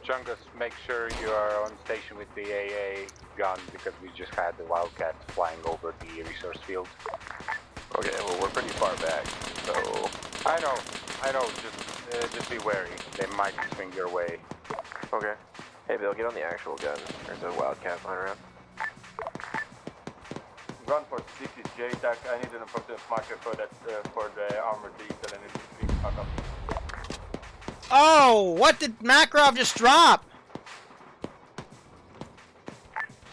Chungus, make sure you are on station with the AA gun because we just had the Wildcat flying over the resource field. Okay, well we're pretty far back, so... I know, just be wary. They might swing your way. Okay. Hey Bill, get on the actual gun. There's a Wildcat flying around. Run for 6 is JTAC. I need an approximate marker for that for the armored vehicle and it's being fuck up. Oh, what did Makarov just drop?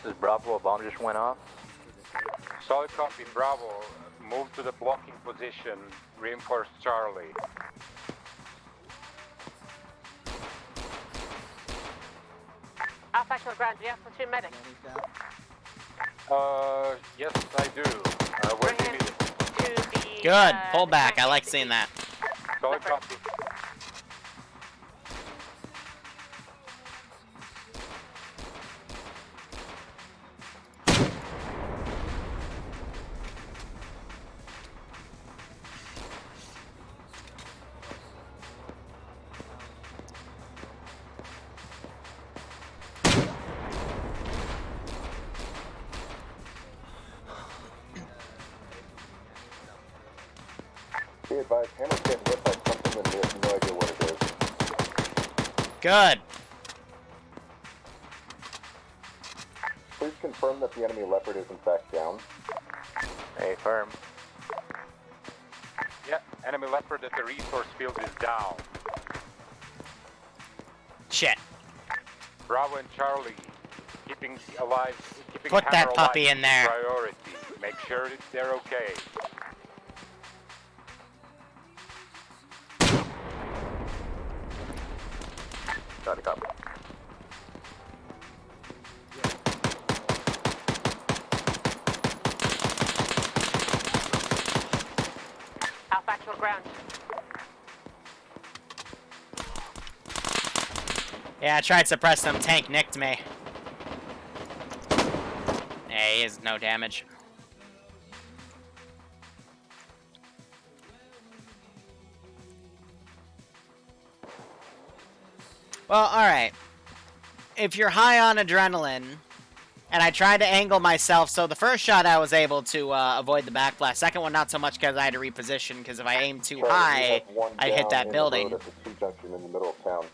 This is Bravo, a bomb just went off. Solid copy, Bravo. Move to the blocking position. Reinforce Charlie. Alpha actual ground, do you have platoon medic? Yes, I do. Where do you need it? To the, Good, pull back. I like seeing that. Solid copy. Be advised, Hammer's getting hit by something and we have no idea what it is. Good. Please confirm that the enemy Leopard is in fact down. Hey, firm. Yeah, enemy Leopard at the resource field is down. Shit. Bravo and Charlie, keeping alive, keeping Put Hammer that puppy alive in there. Priority. Make sure that they're okay. Got a copy. Alpha actual ground. Yeah, I tried to suppress them. Tank nicked me. Yeah, he has no damage. Well, alright. If you're high on adrenaline, and I tried to angle myself, so the first shot I was able to avoid the backblast. Second one, not so much because I had to reposition, because if I aimed too high, I'd hit that building. At the T-junction in the middle of town.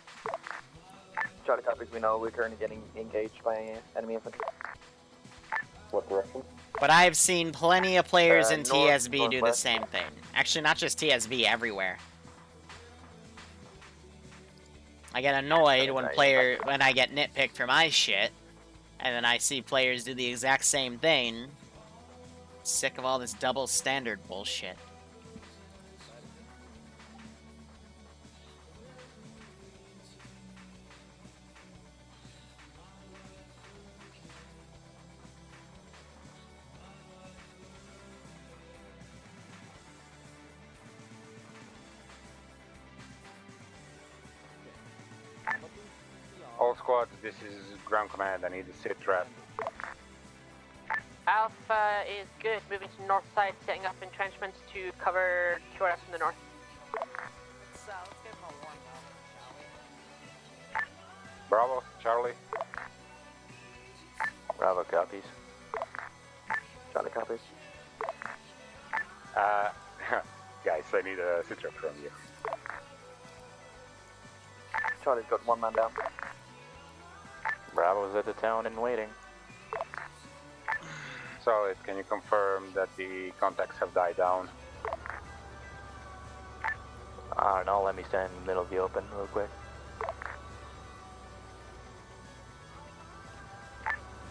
Charlie copies, we know we're currently getting engaged by enemy infantry. What direction? But I've seen plenty of players in north, TSB do the northwest. same thing. Actually, not just TSB, everywhere. I get annoyed when I get nitpicked for my shit, and then I see players do the exact same thing. Sick of all this double standard bullshit. All squads, this is ground command. I need a sit rep. Alpha is good, moving to north side, setting up entrenchments to cover QRS from the north. So, let's give him a warm up, shall we? Bravo, Charlie. Bravo copies. Charlie copies. Guys, I need a sit rep from you. Charlie's got one man down. Bravo's at the town and waiting. Solid, can you confirm that the contacts have died down? I don't know, let me stand in the middle of the open real quick.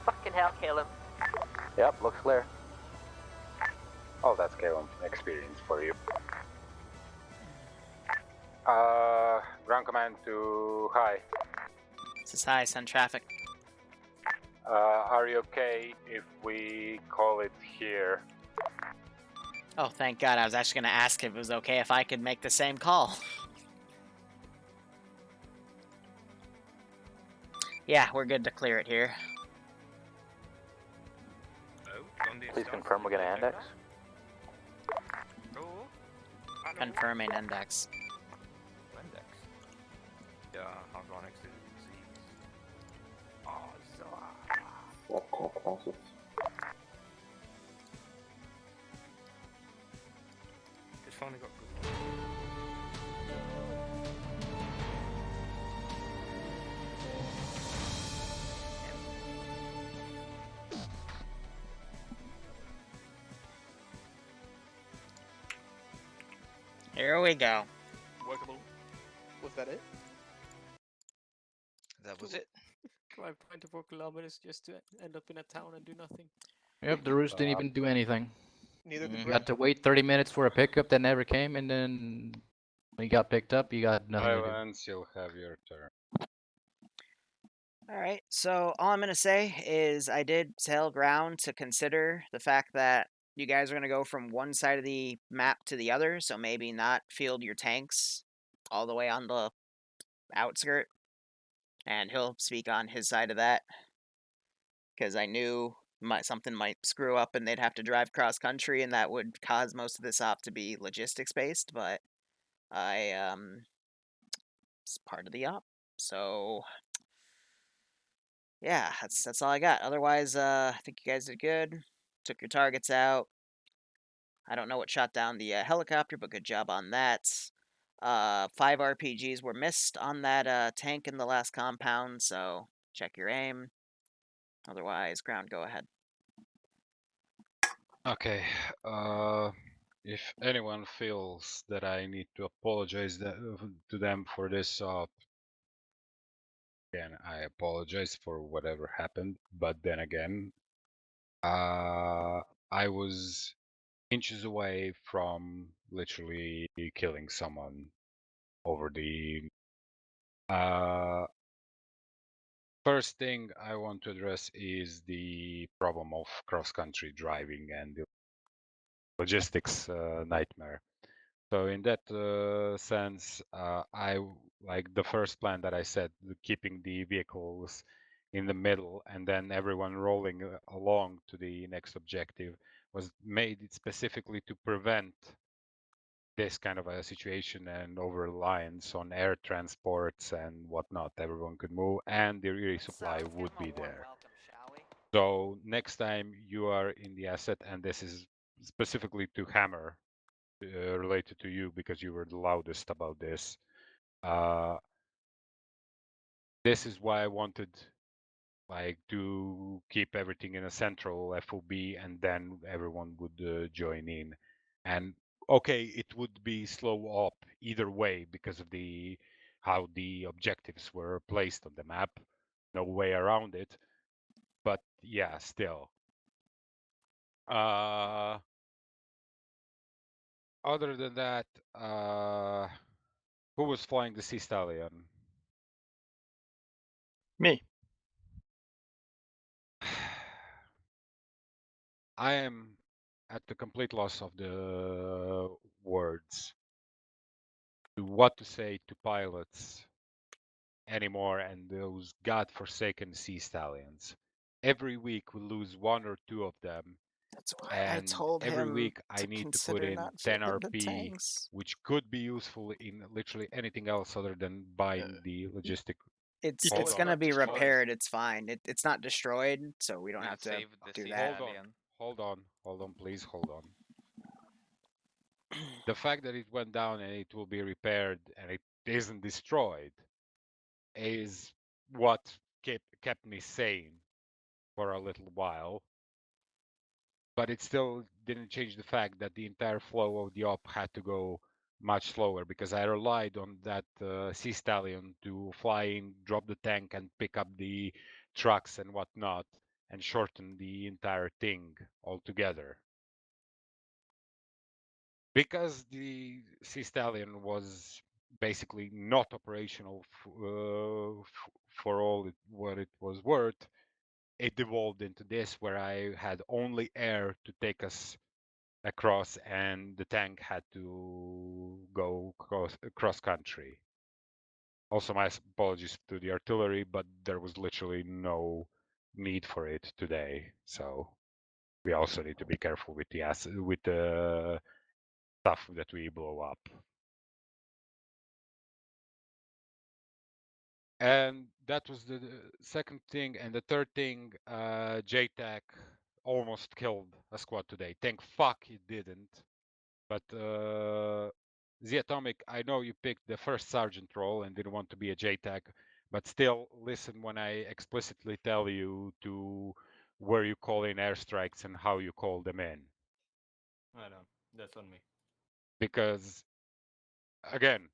Fucking hell, Calum. Yep, looks clear. Oh, that's Calum experience for you. Ground command to High. This is High, send traffic. Are you okay if we call it here? Oh, thank God. I was actually going to ask if it was okay if I could make the same call. Yeah, we're good to clear it here. Please confirm we're gonna index. Confirming index. Index. Yeah, harmonics is It's finally got good. Here we go. Workable. Was that it? That was it. Drive 24 kilometers just to end up in a town and do nothing. Yep, the Roost didn't even do anything. Neither did You had to wait 30 minutes for a pickup that never came, and then when you got picked up, you got nothing to do. Silence, you'll have your turn. Alright, so all I'm going to say is I did tell Ground to consider the fact that you guys are going to go from one side of the map to the other, so maybe not field your tanks all the way on the outskirt. And he'll speak on his side of that. Because I knew something might screw up and they'd have to drive cross country, and that would cause most of this op to be logistics based, but it's part of the op. So yeah, that's all I got. Otherwise, I think you guys did good. Took your targets out. I don't know what shot down the helicopter, but good job on that. 5 RPGs were missed on that tank in the last compound, so check your aim. Otherwise, Ground, go ahead. Okay. If anyone feels that I need to apologize to them for this, again, I apologize for whatever happened. But then again, I was inches away from literally killing someone over the. First thing I want to address is the problem of cross-country driving and the logistics nightmare. So in that sense, I like the first plan that I said, keeping the vehicles in the middle and then everyone rolling along to the next objective was made specifically to prevent this kind of a situation and over reliance on air transports and whatnot. Everyone could move and the resupply would be there. So next time you are in the asset, and this is specifically to Hammer, related to you because you were the loudest about this. This is why I wanted like to keep everything in a central FOB, and then everyone would join in. And okay, it would be slow up either way because of the how the objectives were placed on the map. No way around it. But yeah, still. Other than that, who was flying the Sea Stallion? Me. I am at the complete loss of the words to what to say to pilots anymore and those godforsaken Sea Stallions. Every week we lose 1 or 2 of them. That's why and I told every him week I to need to put consider in not 10 fielding the RP, tanks. which could be useful in literally anything else other than buying the logistic. It's Hold on. gonna be repaired. It's fine. It's not destroyed, so we don't have to do that. Hold on, please, hold on. The fact that it went down and it will be repaired and it isn't destroyed is what kept me sane for a little while. But it still didn't change the fact that the entire flow of the op had to go much slower because I relied on that Sea Stallion to fly in, drop the tank, and pick up the trucks and whatnot. and shorten the entire thing altogether. Because the Sea Stallion was basically not operational for all what it was worth, it devolved into this where I had only air to take us across, and the tank had to go cross country. Also, my apologies to the artillery, but there was literally no need for it today. So we also need to be careful with the stuff that we blow up. And that was the second thing. And the third thing, JTAC almost killed a squad today. Thank fuck it didn't. But the Atomic, I know you picked the first sergeant role and didn't want to be a JTAC, but still listen when I explicitly tell you to where you call in airstrikes and how you call them in. I know, that's on me. Because again,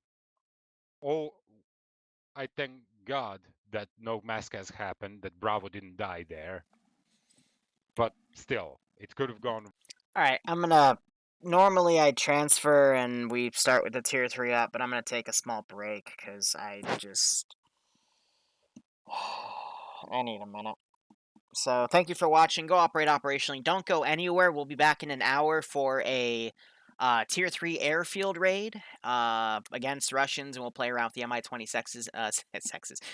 I thank God that no mask has happened, that Bravo didn't die there. But still, it could have gone. Alright, I'm gonna... Normally I transfer and we start with the tier 3 up, but I'm gonna take a small break, because I just... I need a minute. So, thank you for watching. Go operate operationally. Don't go anywhere. We'll be back in an hour for a Tier 3 airfield raid against Russians, and we'll play around with the Mi-20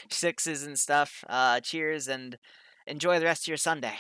sixes and stuff. Cheers, and enjoy the rest of your Sunday.